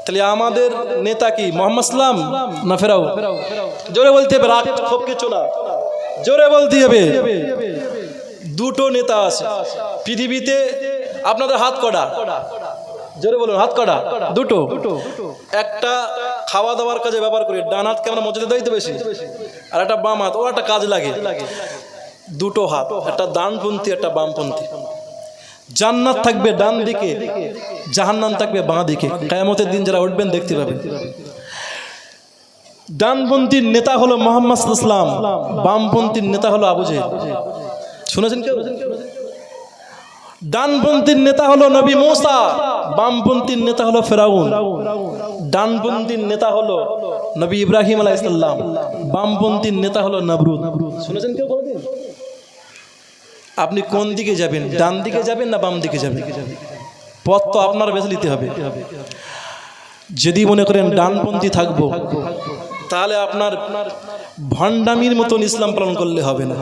তাহলে আমাদের নেতা কি মোহাম্মদ সাল্লাম না ফেরাউন? জোরে বলতে হবে, রাগ খুব কিছু না, জোরে বলতে হবে। দুটো নেতা আছে পৃথিবীতে, আপনাদের হাত কটা? জোরে বলুন, হাত কটা? দুটো। একটা খাওয়া দাওয়ার কাজে ব্যবহার করি, ডান হাতকে আমরা মর্যাদা দিতে বেশি, আর একটা বাম হাত, ও একটা কাজ লাগে। দুটো হাত, একটা ডানপন্থী, একটা বামপন্থী। জান্নাত থাকবে ডান দিকে, জাহান্নাম থাকবে বাঁ দিকে। কিয়ামতের দিন যারা উঠবেন দেখতে পাবেন। ডানপন্থীর নেতা হলো মুহাম্মদ সাল্লাল্লাহু আলাইহি ওয়াসাল্লাম, বামপন্থীর নেতা হলো আবু জেহেল। শুনেছেন কেউ? ডানপন্থীর নেতা হলো নবী মুসা, বামপন্থীর নেতা হলো ফেরাউন। ডানপন্থীর নেতা হলো নবী ইব্রাহিম আলাইহিস সালাম, বামপন্থীর নেতা হলো নমরুদ। শুনেছেন কেউ কোনদিন? আপনি কোন দিকে যাবেন? ডান দিকে যাবেন না বাম দিকে যাবেন? পথ তো আপনার বেছে নিতে হবে। যদি মনে করেন ডানপন্থী থাকবো, তাহলে আপনার ভণ্ডামির মতন ইসলাম পালন করলে হবে না।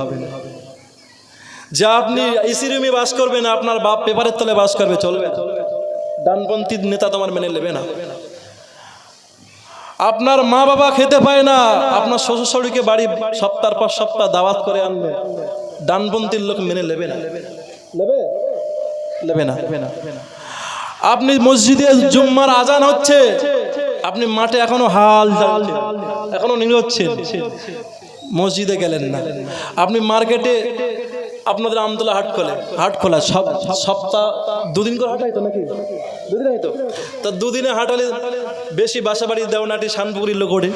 যা আপনি এসি রুমে বাস করবেন, আপনার বাপ পেপারের তলে বাস করবে, চলবে? ডানপন্থী নেতা তোমার মেনে নেবে না। আপনার মা বাবা খেতে পায় না, আপনার শ্বশুর শাশুড়িকে বাড়ি সপ্তাহের পর সপ্তাহ দাওয়াত করে আনবে, ডানপন্থীর লোক মেনে নেবে না। নেবে না। আপনি মসজিদে জুম্মার আজান হচ্ছে, আপনি মাঠে এখনো হাল জ্বালছেন, এখনো নিরোচ্ছেন, মসজিদে গেলেন না। আপনি মার্কেটে, আপনাদের আমতলা হাট খোলা সপ্তাহ 2 দিন করে হাট হয়তো নাকি? 2 দিন হয়তো। তা 2 দিনে হাট হলে বেশি বাসাবাড়ি, দেওনাটি, শানপুকুরির লোক ওঠে।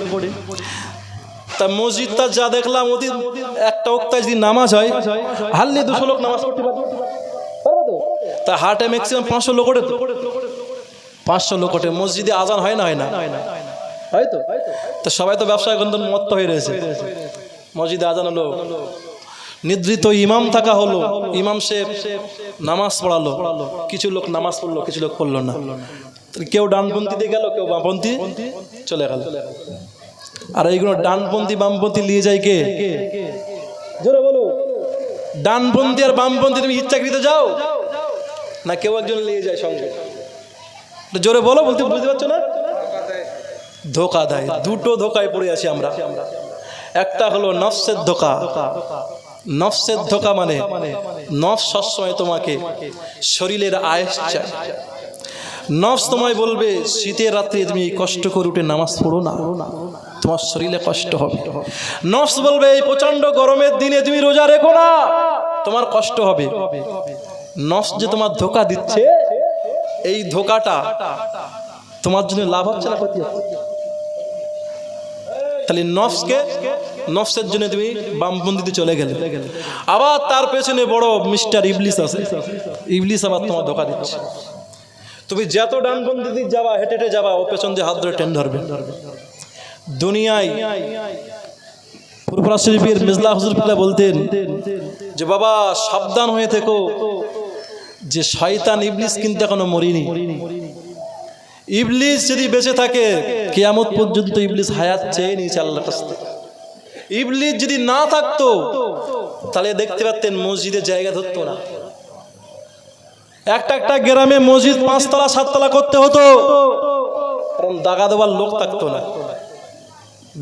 তা মসজিদটা যা দেখলাম, ওদিন একটা ওক্তায় যদি নামাজ হয়, হারলে 200 লোক নামাজ পড়তে পারবে তো। তা হাটে ম্যাক্সিমাম 500 লোক ওঠে তো, 500 লোক ওঠে। মসজিদে আজান হয় না? হয় না? হয়তো। তা সবাই তো ব্যবসায় গন্ধন মত্ত হয়ে রয়েছে। মসজিদে আজান হলো, নিদ্রিত ইমাম থাকা হলো, ইমাম সাহেব নামাজ পড়ালো, কিছু লোক নামাজ পড়লো, কিছু লোক পড়লো না। কেউ ডানপন্থীতে গেল, কেউ বামপন্থী চলে গেল। আর এইগুলো ডানপন্থী বামপন্থী নিয়ে যায় কে? জোরে বলো। ডানপন্থী আর বামপন্থী তুমি ইচ্ছাকৃত যাও না কেউ একজন নিয়ে যায় সঙ্গে? জোরে বলো, বলতে বুঝতে পারছো না? ধোকা দেয়। দুটো ধোকায় পড়ে আছি আমরা। একটা হলো নফসের ধোকা। নফসের ধোকা মানে নফস সবসময় তোমাকে শরীরের আয়েশ চায়। নফস তোমায় বলবে শীতের রাত্রে তুমি কষ্ট করে উঠে নামাজ পড়ো না, তোমার শরীরে কষ্ট হবে। নফস বলবে এই প্রচন্ড গরমের দিনে তুমি রোজা রেখো না, তোমার কষ্ট হবে। নফস যে তোমার ধোকা দিচ্ছে, এই ধোকাটা তোমার জন্য লাভ হচ্ছে না ক্ষতি হচ্ছে? তাহলে নফসের জন্য তুমি বামপন্থীতে চলে গেলে। আবার তার পেছনে বড় মিস্টার ইবলিস আছে, ইবলিস আবার তোমার ধোকা দিচ্ছে। তুমি যত ডানপন্থীতে যাবা, হেঁটে হেঁটে যাবা, ও পেছন দিয়ে হাত ধরে টেন ধরবে। দুনিয়ায় ফুরফুরা শরীফের মিজলা হুজুর পিল্লা বলতেন যে বাবা সাবধান হয়ে থেকো, যে শয়তান ইবলিস কিন্তু এখনো মরিনি। ইবলিস যদি বেঁচে থাকে কিয়ামত পর্যন্ত ইবলিস হায়াত চেয়ে নিয়েছে আল্লাহর কাছ থেকে। ইবলিস যদি না থাকতো তাহলে দেখতে পারতেন মসজিদে জায়গা ধরতো না। একটা গ্রামে মসজিদ 5 তলা 7 তলা করতে হতো, কারণ দাগা দেওয়ার লোক থাকতো না।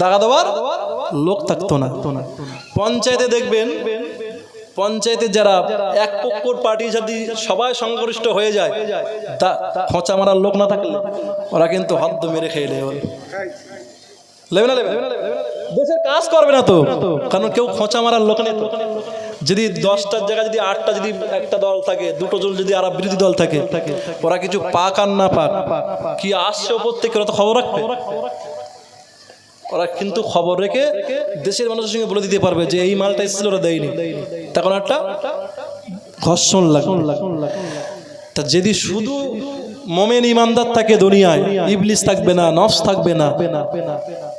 দাগা দেওয়ার লোক থাকতো না। পঞ্চায়েতে দেখবেন, পঞ্চায়েতে যারা এক পক্ষর পার্টি যদি সবাই সংঘর্ষ হয়ে যায়, খোঁচা মারার লোক না থাকলে ওরা কিন্তু হাত মেরে খেয়ে নেবে। দেশের কাজ করবে না তো, কারণ কেউ খোঁচা মারার লোক নেই তো। যদি 10টার জায়গায় যদি 8টা যদি একটা দল থাকে, 2টো জন যদি আর বিরোধী দল থাকে, ওরা কিছু পাক আর না পাক কি আসছে ওপর থেকে, ওরা তো খবর রাখবে। ওরা কিন্তু খবর রেখে দেশের মানুষের সঙ্গে বলে দিতে পারবে যে এই মালটা এসেছিল, ওরা দেয়নি, তখন একটা ঘর্ষণ লাগে। তা যদি শুধু মোমেন ইমানদার থাকে দুনিয়ায়, ইবলিস থাকবে না, নফস থাকবে না,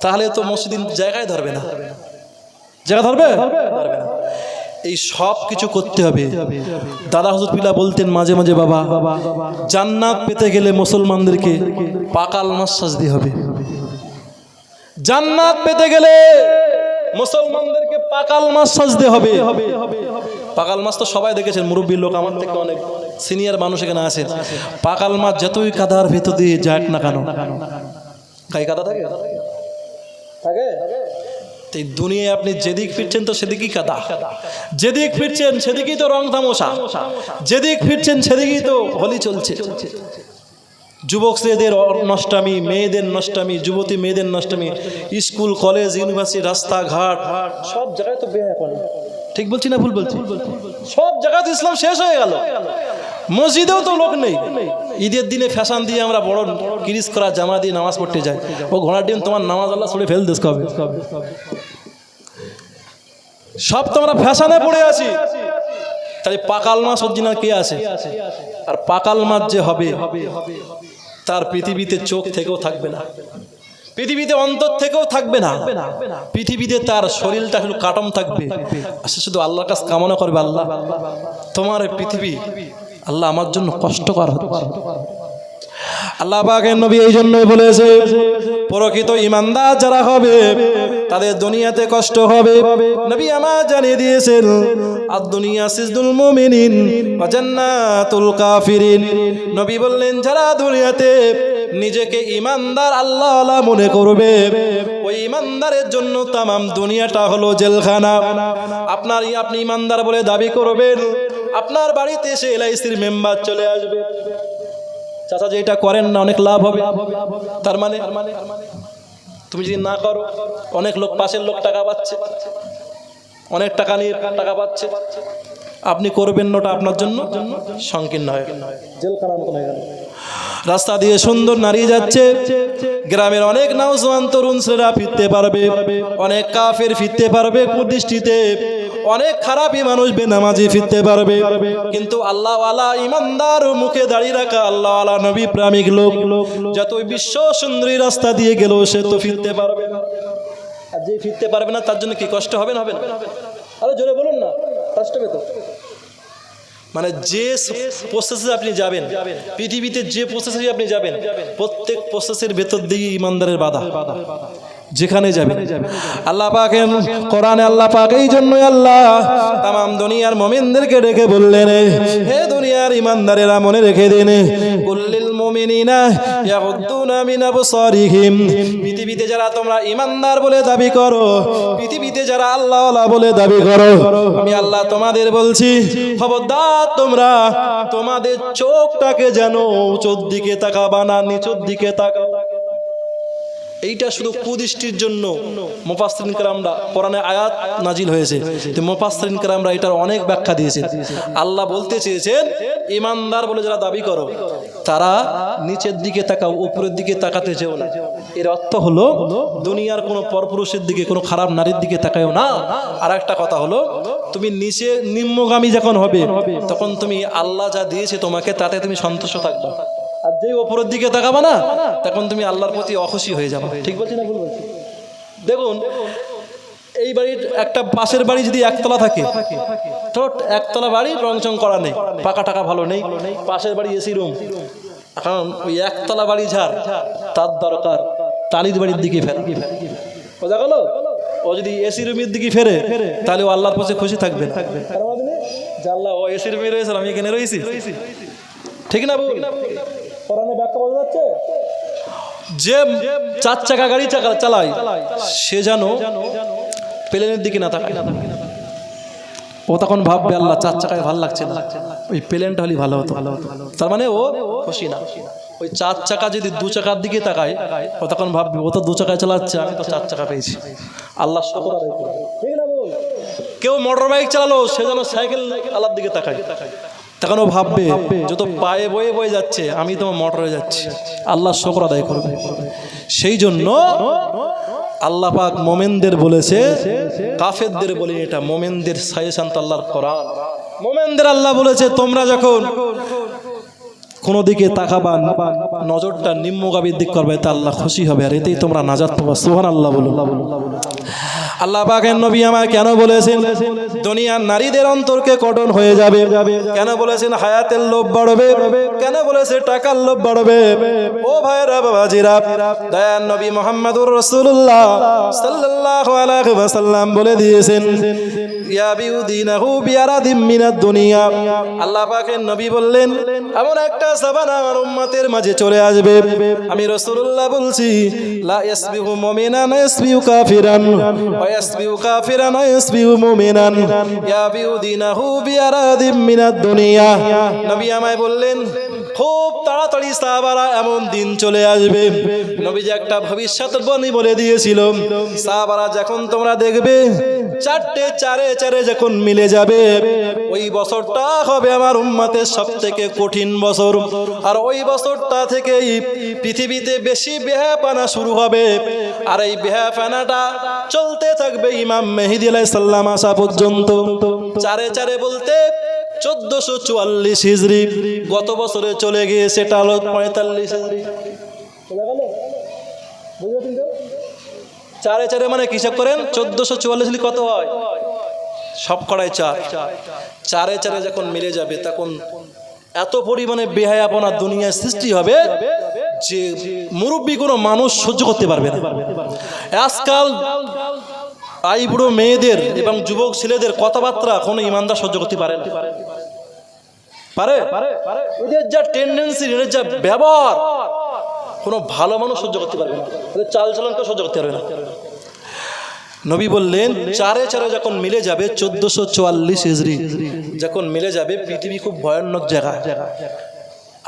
তাহলে তো মসজিদ জায়গায় ধরবে না। জায়গা ধরবে না। এই সব কিছু করতে হবে। দাদা হুজুর পিলা বলতেন মাঝে মাঝে, বাবা জান্নাত পেতে গেলে মুসলমানদেরকে পাকাল মাছ সাজতে হবে। জান্নাত পেতে গেলে মুসলমানদেরকে পাকাল মাছ সাজতে হবে। পাকাল মাছ তো সবাই দেখেছেন, মুরব্বীর লোক, আমার থেকে অনেক সিনিয়র মানুষ এখানে আছে। পাকাল মাছ যতই কাদার ভেতর দিয়ে যাক না কেন, গায়ে কাদা থাকে। এই দুনিয়ায় আপনি যেদিক ফিরছেন তো সেদিকই কাদা, যেদিক ফিরছেন সেদিকই তো রং তামাশা, যেদিক ফিরছেন সেদিকই তো হোলি চলছে। যুবক ছেলেদের নষ্টামি, মেয়েদের নষ্টামি, যুবতী মেয়েদের নষ্টামি, স্কুল কলেজ ইউনিভার্সিটি রাস্তাঘাট সব জায়গায় তো বেয়া করে। ঠিক বলছি না ভুল বলছি? সব জায়গায় তো ইসলাম শেষ হয়ে গেল। মসজিদেও তো লোক নেই। ঈদের দিনে ফ্যাশন দিয়ে আমরা বড় কিরিস করা জামা দিয়ে নামাজ পড়তে যাই, ও ঘোড়ার ডিম তোমার নামাজ আল্লাহ ছুড়ে ফেল দিস কবে। সব তো আমরা ফ্যাশনে পড়ে আছি। তাহলে পাকাল মাছ অরিজিনাল কে আছে? আর পাকাল মাছ যে হবে তার পৃথিবীতে চোখ থেকেও থাকবে না, পৃথিবীতে অন্তর থেকেও থাকবে না, পৃথিবীতে তার শরীরটা শুধু কাটম থাকবে। সে শুধু আল্লাহর কাছে কামনা করবে, আল্লাহ তোমার এই পৃথিবী আল্লাহ আমার জন্য কষ্টকর হচ্ছে। আল্লাহ পাকের নবী এই জন্যই বলেছে, প্রকৃত ঈমানদার যারা হবে তাদের দুনিয়াতে কষ্ট হবে। নবী আমার জানিয়ে দিয়েছেন, আদ-দুনিয়া সিজনুল মুমিনিন ওয়া জান্নাতুল কাফিরিন। নবী বললেন, যারা দুনিয়াতে নিজেকে ঈমানদার আল্লাহওয়ালা মনে করবে, ওই ঈমানদারের জন্য তামাম দুনিয়াটা হলো জেলখানা। আপনি ঈমানদার বলে দাবি করবেন, আপনার বাড়িতে এসে এলআইসির মেম্বার চলে আসবে, চাচা যে এটা করেন না অনেক লাভ হবে, তার মানে তুমি যদি না করো, অনেক লোক পাশের লোক টাকা পাচ্ছে, অনেক টাকা নিয়ে টাকা পাচ্ছে, আপনি করবেন না, ওটা আপনার জন্য সংকীর্ণ হয়ে গেল, জেলখানার মতো হয়ে গেল। রাস্তা দিয়ে সুন্দর নারী যাচ্ছে, গ্রামের অনেক নওজোয়ান তরুণ ছেলেরা ফিরতে পারবে, অনেক কাফের ফিরতে পারবে কুদৃষ্টিতে, অনেক খারাপই মানুষ বেনামাজি ফিরতে পারবে, কিন্তু আল্লাহওয়ালা ঈমানদার মুখে দাঁড়িয়ে রাখা আল্লাহওয়ালা নবী প্রেমিক লোক যতই বিশ্ব সুন্দরী রাস্তা দিয়ে গেল, সে তো ফিরতে পারবে না। আর যে ফিরতে পারবে না তার জন্য কি কষ্ট হবে না? হবে না? আরে জোরে বলুন না, কষ্ট হবে তো। মানে যে প্রসেসে আপনি যাবেন, পৃথিবীতে যে প্রসেসে আপনি যাবেন, প্রত্যেক প্রসেসের ভেতর দিয়ে ইমানদারের বাধা, যেখানে যাবেন। আল্লাহ পাকের কোরআনে আল্লাহ পাক এই জন্যই আল্লাহ তামাম দুনিয়ার মুমিনদেরকে ডেকে বললেন, হে দুনিয়ার ইমানদারেরা মনে রেখে দিন, কুল্লিল মুমিনিনা ইয়াগুদ্দুনা মিন আবসারিহিম। পৃথিবীতে যারা তোমরা ইমানদার বলে দাবি করো, পৃথিবীতে যারা আল্লাহওয়ালা বলে দাবি করো, আমি আল্লাহ তোমাদের বলছি, খবরদার তোমরা তোমাদের চোখটাকে যেন উঁচুর দিকে তাকাবা না, নিচুর দিকে তাকাও। এইটা শুধু কুদৃষ্টির জন্য মুফাসসিরিন কেরামরা, কোরআনে আয়াত নাজিল হয়েছে, তো মুফাসসিরিন কেরামরা এটার অনেক ব্যাখ্যা দিয়েছেন। আল্লাহ বলতে চেয়েছেন, ঈমানদার বলে যারা দাবি করো তারা নিচের দিকে তাকাও, উপরের দিকে তাকাতে যেও না। এর অর্থ হলো দুনিয়ার কোনো পরপুরুষের দিকে, কোনো খারাপ নারীর দিকে তাকাও না। আর একটা কথা হলো, তুমি নিচে নিম্নগামী যখন হবে তখন তুমি আল্লাহ যা দিয়েছে তোমাকে তাতে তুমি সন্তুষ্ট থাকবে, আর যেই ওপরের দিকে তাকাবা না তখন তুমি আল্লাহর প্রতি অখুশি হয়ে যাবে। ঠিক বলছি না ভুল বলছি? দেখুন, এই বাড়ির একটা পাশের বাড়ি যদি একতলা থাকে, ছোট একতলা বাড়ি, রংচং করা নেই, পাকা টাকা ভালো নেই, পাশের বাড়ি এসি রুম, এখন ওই একতলা বাড়ি যার, তার দরকার টালির বাড়ির দিকে ফেরে। বোঝা গেল? ও যদি এসি রুমের দিকে ফেরে তাহলে ও আল্লাহর কাছে খুশি থাকবে না, যে আল্লাহ ও এসি রুমে রয়েছে, আমি এখানে রয়েছি। ঠিক না ভুল? কোরআনে ব্যাখ্যা বোঝা যাচ্ছে? যে 4 চাকা গাড়ি চালায় সে যেন প্লেনের দিকে না তাকায়। ও তখন ভাববে, আল্লাহ 4 চাকায় ভালো লাগছে না, ওই প্লেনটা হলে ভালো হতো। তার মানে ও খুশি না। ওই 4 চাকা যদি 2 চাকার দিকে তাকায়, ও তখন ভাববে, ও তো 2 চাকায় চালাচ্ছে, আমি তো 4 চাকা পেয়েছি, আল্লাহ শুকর আদায় করবে। ঠিক না বল? কেউ মোটর বাইক চালালো, সে যেন সাইকেল আল্লাহর দিকে তাকায়, তখন ও ভাববে, যত পায়ে বয়ে বয়ে যাচ্ছে, আমি তো মোটরে যাচ্ছি, আল্লাহ শুকর আদায় করবে। সেই জন্য আল্লাহ পাক মোমেনদের বলেছে, কাফেরদের বলে, এটা মোমেনদের সাজেশন তো আল্লাহর কোরআন। মোমেনদের আল্লাহ বলেছে, তোমরা যখন কোনো দিকে তাকাবা, নজরটা নিম্নগামীর দিক করবে, তা আল্লাহ খুশি হবে, আর এতেই তোমরা নাজাত পাবা। সুবহানাল্লাহ বলুন। আল্লাহ পাকের নবী আমার কেন বলেছেন দুনিয়ার নারীদের অন্তরকে কঠোর হয়ে যাবে? কেন বলেছেন হায়াতের লোভ বাড়বে? কেন বলেছে টাকার লোভ বাড়বে? ও ভাইরা বাবাজিরা, দয়ার নবী মুহাম্মদুর রাসূলুল্লাহ সাল্লাল্লাহু আলাইহি ওয়াসাল্লাম বলে দিয়েছেন, ইয়া বিউদিনাহু বিআরাদিম মিনাদ দুনিয়া। আল্লাহ পাকের নবী বললেন, এমন একটা জামানা আমার উম্মতের মাঝে চলে আসবে, আমি রাসূলুল্লাহ বলছি, লা ইয়াসবিহু মুমিনান ইয়াসবিহু কাফিরান ওয়া ইয়াসবিহু কাফিরান ওয়া ইয়াসবিহু মুমিনান ইয়া বিউদিনাহু বিআরাদিম মিনাদ দুনিয়া। নবী আমায় বললেন, খুব তাড়াতাড়ি সাহাবারা এমন দিন চলে আসবে, নবীজি একটা ভবিষ্যৎবাণী বলে দিয়েছিল, সাহাবারা যখন তোমরা দেখবে 4টে চারে যখন মিলে যাবে, ওই বছরটা হবে আমার উম্মতের সবথেকে কঠিন বছর, আর ওই বছরটা থেকেই পৃথিবীতে বেশি বেহাপানা শুরু হবে, আর এই বেহাপানাটা চলতে থাকবে ইমাম মেহেদী আলাইহিস সালাম আসা পর্যন্ত। চারে বলতে 1444 হিজরি, গত বছরে চলে গিয়ে সেটা হলো 45 হিজরি। চারে মানে কিসব করেন? 1444 কত হয়? সব কড়াই 4। চারে যখন মিলে যাবে তখন এত পরিমাণে বেহায়াপনা দুনিয়ায় সৃষ্টি হবে, যে মুরব্বী কোনো মানুষ সহ্য করতে পারবে না। আজকাল আইবুড়ো মেয়েদের এবং যুবক ছেলেদের কথাবার্তা কোনো ইমানদার সহ্য করতে পারে না। পারে? ওদের যা টেন্ডেন্সি, এদের যা ব্যবহার, কোনো ভালো মানুষ সহ্য করতে পারবে না। ওদের চাল চলন কেউ সহ্য করতে পারবে না। নবী বললেন চারে চারে যখন মিলে যাবে 1444 হিজরি যখন মিলে যাবে, পৃথিবী খুব ভয়ানক জায়গা।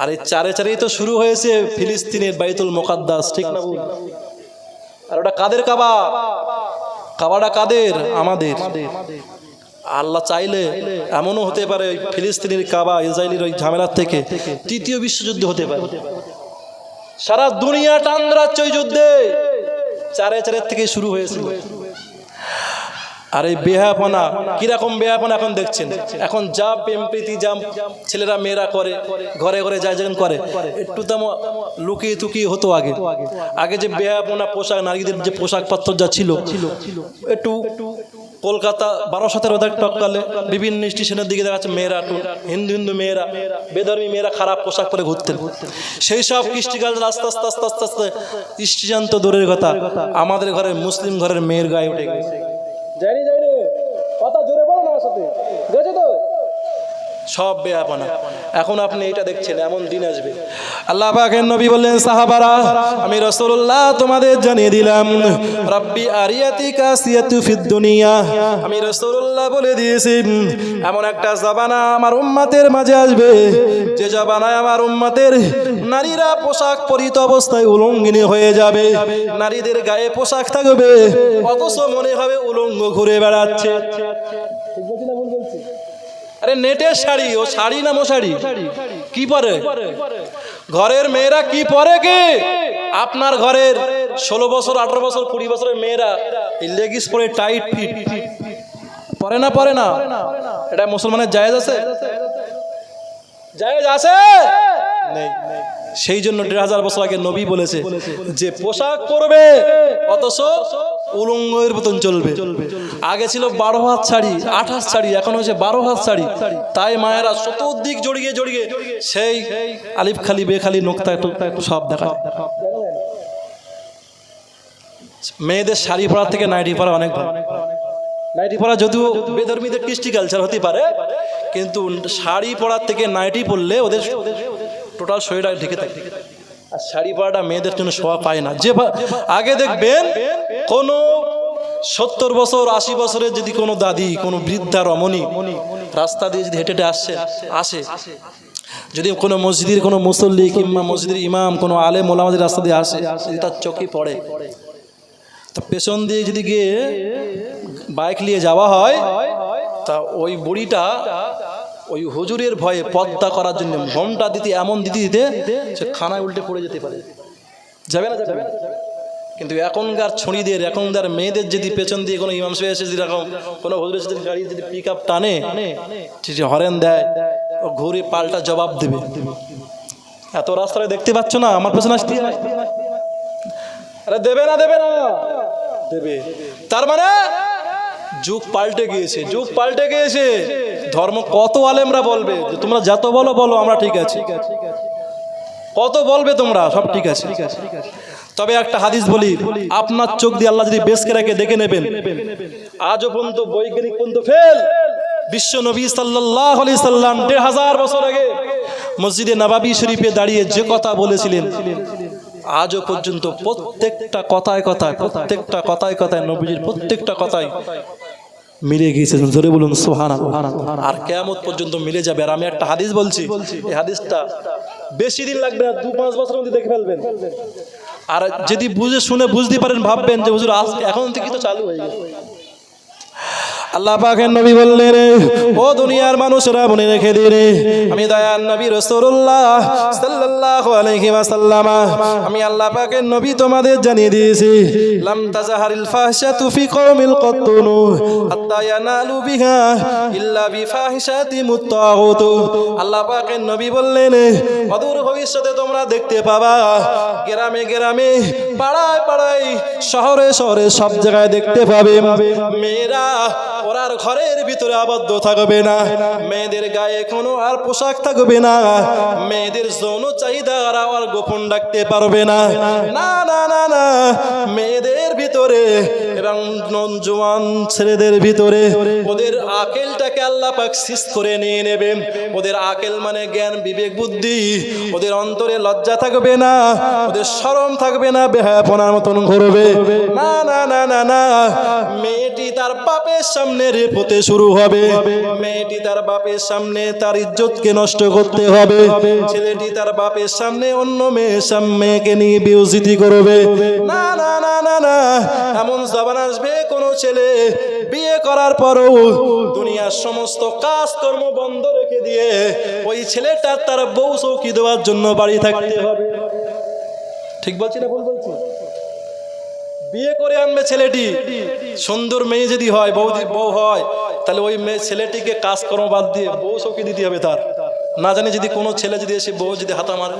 আর এই চারে চারেই তো শুরু হয়েছে ফিলিস্তিনের বাইতুল মুকাদ্দাস, ঠিক না বল? আর ওটা কাদের কাবা? কাবাটা কাদের? আমাদের। আল্লাহ চাইলে এমনও হতে পারে ফিলিস্তিনের কাবা ইসরায়েলের ওই ঝামেলার থেকে তৃতীয় বিশ্বযুদ্ধ হতে পারে। সারা দুনিয়া টান রাখছে ওই যুদ্ধে, চারে চারের থেকে শুরু হয়েছিল। আর এই বেহাপনা, কিরকম বেহাপনা এখন দেখছেন। এখন যা প্রেম প্রীতি যা ছেলেরা মেয়েরা করে, ঘরে ঘরে যা যেন করে, একটু তেমন লুকিয়ে তুকিয়ে হতো আগে। আগে যে বেহাপনা পোশাক, নারীদের যে পোশাক পত্র যা ছিল, একটু কলকাতা 12-17 টপকালে বিভিন্ন স্টেশনের দিকে দেখা যাচ্ছে মেয়েরা, হিন্দু হিন্দু মেয়েরা, বেধর্মী মেয়েরা খারাপ পোশাক পরে ঘুরতেন। সেই সব কৃষ্টিকাল আস্তে আস্তে আস্তে আস্তে আস্তে স্টেশন তো দূরের কথা, আমাদের ঘরের মুসলিম ঘরের মেয়ের গায়ে উঠে গেছে। যাইনি যাইনি কথা জোরে বলো না, সাথে গেছে তো সব বেয়াপনা। এখন আপনি এটা দেখছেন, এমন দিন আসবে। আল্লাহ পাকের নবী বললেন সাহাবারা, আমি রাসূলুল্লাহ তোমাদের জানিয়ে দিলাম, রাব্বি আরিয়াতিকা সিয়াতু ফিদ দুনিয়া, আমি রাসূলুল্লাহ বলে দিয়েছি এমন একটা জামানা আমার উম্মতের মাঝে আসবে, যে জামানায় আমার উম্মতের নারীরা পোশাক পরিহিত অবস্থায় উলঙ্গিনী হয়ে যাবে। নারীদের গায়ে পোশাক থাকবে, অথচ মনে হবে উলঙ্গ ঘুরে বেড়াচ্ছে। ঠিক বলছি না ভুল বলছি? আরে নেটের শাড়ি, ও শাড়ি না মশারি? কি পরে ঘরের মেয়েরা? কি পরে কি আপনার ঘরের 16 বছর 18 বছর 20 বছরের মেয়েরা লেগিস পরে টাইট ফিট পরে না? পরে না? এটা মুসলমানের জায়েজ আছে? জায়েজ আছে? নেই। সেই জন্য 1500 বছর আগে নবী বলেছে যে পোশাক পরবে অথচ উলঙ্গের মতন চলবে। আগে ছিল 12 হাত শাড়ি, 8 হাত শাড়ি, এখন হচ্ছে 12 হাত শাড়ি। তাই মায়েরা চতুর্দিক জড়িয়ে জড়িয়ে সেই আলিফ খালি বেখালি নোক্তা সব দেখায়। মেয়েদের শাড়ি পরা থেকে নাইটি পরা অনেক ভালো। নাইটি পরা যদিও বেধর্মীদের কৃষ্টি কালচার হতে পারে, কিন্তু শাড়ি পরার থেকে নাইটি পরলে ওদের টোটাল শরীরটা ঢেকে থাকে। আর শাড়ি পরাটা মেয়েদের জন্য শোভা পায় না। যে আগে দেখবেন কোনো 70 বছর 80 বছরের যদি কোনো দাদি, কোনো বৃদ্ধা রমণী রাস্তা দিয়ে যদি হেঁটে হেঁটে আসে, যদি কোনো মসজিদের কোনো মুসল্লি কিংবা মসজিদের ইমাম কোনো আলেম ওলামাদের রাস্তা দিয়ে আসে, যদি তার চোখে পড়ে, তা পেছন দিয়ে যদি গিয়ে বাইক নিয়ে যাওয়া হয়, তা ওই বুড়িটা ওই হুজুরের ভয়ে পদ্মা করার জন্য ঘোমটা দিতে এমন দিতে সে খানায় উল্টে পড়ে যেতে পারে। যাবে না? যাবে। কিন্তু এখনকার ছড়িদের, এখনকার মেয়েদের যদি পেছন দিয়ে কোনো ইমাম সাহেব এসে যেরকম কোনো হুজুরের সাথে গাড়ি যদি পিক আপ টানে, হরেন দেয়, ও ঘুরে পাল্টা জবাব দেবে। এত রাস্তায় দেখতে পাচ্ছ না আমার পেছনে আসতে? আরে দেবে না? দেবে না? দেবে। তার মানে যুগ পাল্টে গিয়েছে, যুগ পাল্টে গিয়েছে। ধর্ম কত আলেমরা বলবে যে তোমরা যত বলো বলো, আমরা ঠিক আছি। কত বলবে তোমরা, সব ঠিক আছে। তবে একটা হাদিস বলি, আপনার চোখ দিয়ে আল্লাহ যদি বেশকে রেখে দেখে নেবেন, আজও পর্যন্ত বৈজ্ঞানিক পর্যন্ত ফেল। বিশ্ব নবী সাল্লাল্লাহু আলাইহি সাল্লাম 1500 বছর আগে মসজিদে নববী শরীফে দাঁড়িয়ে যে কথা বলেছিলেন, আজও পর্যন্ত প্রত্যেকটা কথায় কথায় নবীজির প্রত্যেকটা কথায় মিলে গিয়েছে। জোরে বলুন সুবহানাল্লাহ। আর কিয়ামত পর্যন্ত মিলে যাবে। আর আমি একটা হাদিস বলছি, এই হাদিসটা বেশি দিন লাগবে না, 2-5 বছরের মধ্যে দেখে ফেলবেন। আর যদি বুঝে শুনে বুঝতে পারেন, ভাববেন যে হুজুর এখন থেকে তো চালু হয়ে গেছে। আল্লাহ পাকের নবী বললেন, ও দুনিয়ার মানুষরা মনে রেখে দিন, আমি দয়ার নবী রাসূলুল্লাহ সাল্লাল্লাহু আলাইহি ওয়াসাল্লাম, আমি আল্লাহ পাকের নবী তোমাদের জানিয়ে দিয়েছি, লাম তাজহারিল ফাহশাতু ফি কওমিল কাত্তুনু হাত্তা ইয়ানালু বিহা ইল্লা বিফাহিশাতি মুত্তাগুত। আল্লাহ পাকের নবী বললেন, অদূর ভবিষ্যতে তোমরা দেখতে পাবা, গ্রামে গ্রামে, পাড়ায় পাড়ায়, শহরে শহরে, সব জায়গায় দেখতে পাবে মেয়েরা ওরা আর ঘরের ভিতরে আবদ্ধ থাকবে না, মেয়েদের গায়ে কোনো আর পোশাক থাকবে না, মেয়েদের যৌন চাহিদা আর গোপন রাখতে পারবে না। না না না না, মেয়েদের ভিতরে এবং নওজোয়ান ছেলেদের ভিতরে ওদের আকেলটাকে আল্লাহ পাক সিজ করে নিয়ে নেবে। ওদের আকেল মানে জ্ঞান, বিবেক, বুদ্ধি, ওদের অন্তরে লজ্জা থাকবে না, ওদের শরম থাকবে না, বেহায়াপনার মতন ঘুরবে। না না না না না, মেয়েটি তার বাপের সামনে রেপ হতে শুরু হবে, মেয়েটি তার বাপের সামনে তার ইজ্জতকে নষ্ট করতে হবে, ছেলেটি তার বাপের সামনে অন্য মেয়েকে নিয়ে বেইজ্জতি করবে। না না না না না, এমন জামানা আসবে কোন ছেলে বিয়ে করার পরও দুনিয়ার সমস্ত কাজকর্ম বন্ধ রেখে দিয়ে ওই ছেলেটার তার বউ চৌকি দেওয়ার জন্য বাড়ি থাকতে হবে। ঠিক বলছি না ভুল বলছি? বিয়ে করে আনবে ছেলেটি, সুন্দর মেয়ে যদি হয়, বউ হয়, তাহলে ওই মেয়ে ছেলেটিকে কাজকর্ম বাদ দিয়ে বউ চৌকি দিতে হবে তার। না জানি যদি কোনো ছেলে যদি এসে বউ যদি হাতা মারে,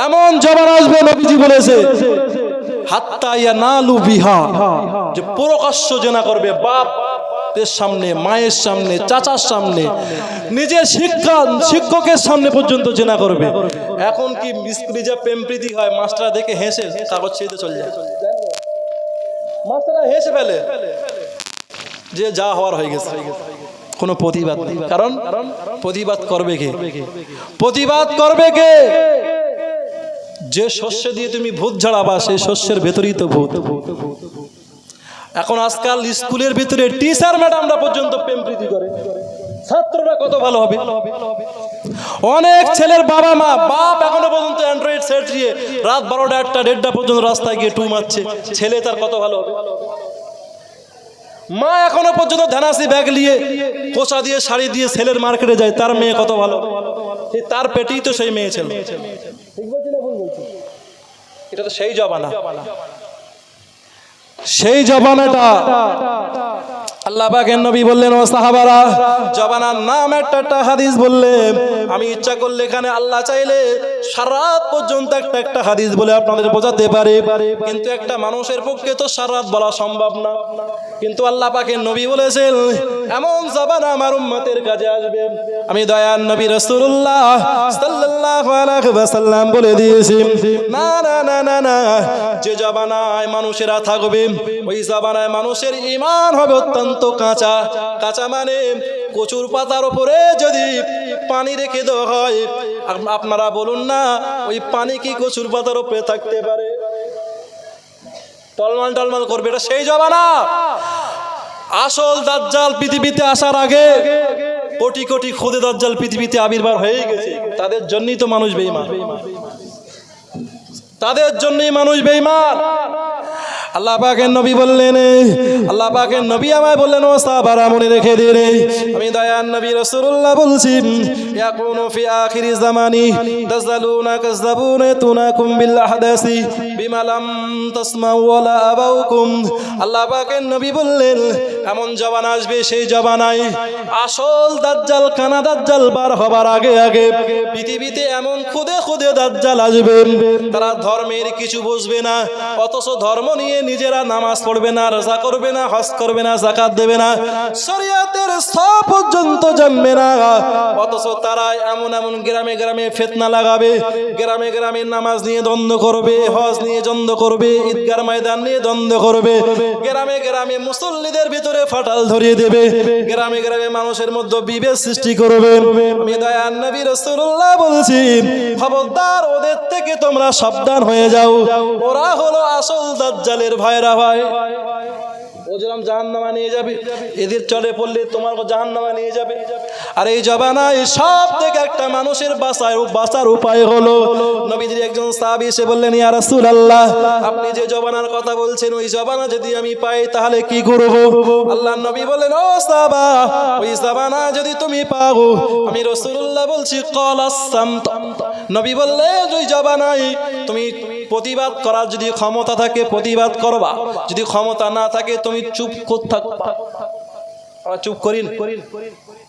এমন জমানা আসবে নবীজি বলেছে হাত্তা ইয়ানালু বিহা, যে প্রকাশ্য জেনা করবে, বাপের সামনে, মায়ের সামনে, চাচার সামনে, নিজের শিক্ষকের সামনে পর্যন্ত জেনা করবে। এখন কি স্কুলে যা প্রেম প্রীতি হয়, মাস্টার দেখে হেসে কাগজ ছেড়ে চলে যায়, মাস্টাররা হেসে ফেলে যে যা হওয়ার হয়ে গেছে, কোনো প্রতিবাদ নেই। কারণ প্রতিবাদ করবে কে? প্রতিবাদ করবে কে? যে শস্য দিয়ে তুমি ভূত ঝাড়াবা সেই শস্যের ভেতরেই তো ভূত। এখন আজকাল স্কুলের ভিতরে টিচার ম্যাডামরা পর্যন্ত প্রেম প্রীতি করে, ছাত্ররা কত ভালো হবে। অনেক ছেলের বাবা মা, বাপ এখনো পর্যন্ত অ্যান্ড্রয়েড সেট দিয়ে রাত 12টা 1টা 1:30টা পর্যন্ত রাস্তায় গিয়ে টু মারছে, ছেলে তার কত ভালো হবে। মা এখনো পর্যন্ত ধানাসি ব্যাগ নিয়ে কোচা দিয়ে শাড়ি দিয়ে ছেলের মার্কেটে যায়, তার মেয়ে কত ভালো, তার পেটেই তো সেই মেয়ে ছেলে। ঠিক বলছি না ভুল বলছি? এটা তো সেই জমানা, সেই জমানাটা আল্লাহ পাকের নবী বললেন, ও সাহাবারা, জমানার নাম একটা হাদিস বললেন। আমি ইচ্ছা করলে এখানে আল্লাহ চাইলে সারাত পর্যন্ত একটা হাদিস বলে আপনাদের বোঝাতে পারে, কিন্তু একটা মানুষের পক্ষে তো সারাত বলা সম্ভব না। কিন্তু আল্লাহ পাকের নবী বলেছেন এমন জমানা আমার উম্মতের কাছে আসবে, আমি দয়ার নবী রাসূলুল্লাহ সাল্লাল্লাহু আলাইহি ওয়াসাল্লাম বলে দিয়েছি, না না না না না, যে জমানায় মানুষেরা থাকবে ওই জমানায় মানুষের ঈমান হবে অত্যন্ত কাঁচা। কাঁচা মানে কচুর পাতার উপরে যদি পানি রেখে দেওয়া হয়, আপনারা বলুন না ওই পানি কি কচুর পাতার উপরে থাকতে পারে? টলমাল টলমাল করবে। এটা সেই জমানা। আসল দাজ্জাল পৃথিবীতে আসার আগে কোটি কোটি খুদে দাজ্জাল পৃথিবীতে আবির্ভাব হয়ে গেছে। তাদের জন্যই তো মানুষ বেঈমান, তাদের জন্যই মানুষ বেঈমান। আল্লাহ পাকের নবী বললেন, আল্লাহ পাকের নবী আমায় বললেন, ও সাহাবারা মনে রেখে দিন, আমি দয়ার নবী রাসূলুল্লাহ বলছি, ইয়াকুনু ফি আখিরি জামানি তাযালুনা কাযাবুনা তুনাকুম বিল আহদাসি বিমা লাম তাসমাউ ওয়ালা আবাউকুম। আল্লাহ পাকের নবী বললেন এমন জবান আসবে, সেই জবানায় আসল দাজ্জাল কানা দাজ্জাল বার হবার আগে আগে পৃথিবীতে এমন খুদে খুদে দাজ্জাল আসবে, তারা ধর্মের কিছু বুঝবে না, অথচ ধর্ম নিয়ে নিজেরা নামাজ পড়বে না, রোজা করবে না, হজ করবে না, যাকাত দেবে না, শরীয়তের সব পর্যন্ত জানবে না, অথচ তারা এমন এমন গ্রামে গ্রামে ফিতনা লাগাবে, গ্রামে গ্রামে নামাজ নিয়ে দ্বন্দ্ব করবে, হজ নিয়ে দ্বন্দ্ব করবে, ঈদগার ময়দান নিয়ে দ্বন্দ্ব করবে, গ্রামে গ্রামে মুসল্লিদের ভিতরে ফাটাল ধরিয়ে দেবে, গ্রামে গ্রামে মানুষের মধ্যে বিভেদ সৃষ্টি করবে। আমি দয়ার নবী রাসূলুল্লাহ বলছি, খবরদার ওদের থেকে তোমরা সাবধান হয়ে যাও, ওরা হলো আসল দাজ্জালের ভাইরা ভাই। ও যেরকম জাহান্নামে নিয়ে যাবে, এদের চলে পড়লে তোমার জাহান্নামে নিয়ে যাবে। আর এই জবানায় সব থেকে একটা মানুষের বাঁচার উপায় হলো, নবীজির একজন সাহাবী এসে বললেন, ইয়া রাসূলুল্লাহ, আপনি যে জবানার কথা বলছেন ওই জবানা যদি আমি পাই তাহলে কি করব? আল্লাহর নবী বললেন, ও সাহাবা, ওই জবানা যদি তুমি পাও, আমি রাসূলুল্লাহ বলছি ক্বালাস সামত। নবী বললেন ওই জবানায় তুমি প্রতিবাদ করার যদি ক্ষমতা থাকে প্রতিবাদ করবা, যদি ক্ষমতা না থাকে তুমি চুপ করে থাকবা। চুপ করিন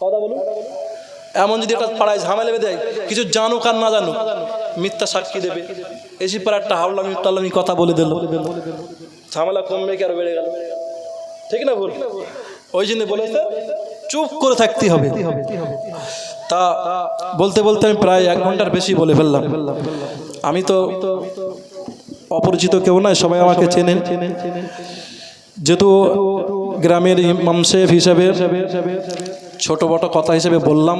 কথা বলুন। এমন যদি একটা পাড়ায় ঝামেলা বেঁধে দেয়, কিছু জানুক আর না জানুক মিথ্যা সাক্ষী দেবে, এসে পর একটা হাওলামি টালামি কথা বলে দিল, ঝামেলা কমবে কি আর বেড়ে গেল? ঠিক না বল? ওই জন্য বলেছে চুপ করে থাকতে হবে। তা বলতে বলতে আমি প্রায় 1 ঘন্টার বেশি বলে ফেললাম। আমি তো অপরিচিত কেউ নয়, সবাই আমাকে চেনেন। যেহেতু গ্রামের ইমাম সাহেব হিসাবে ছোট বড় কথা হিসেবে বললাম।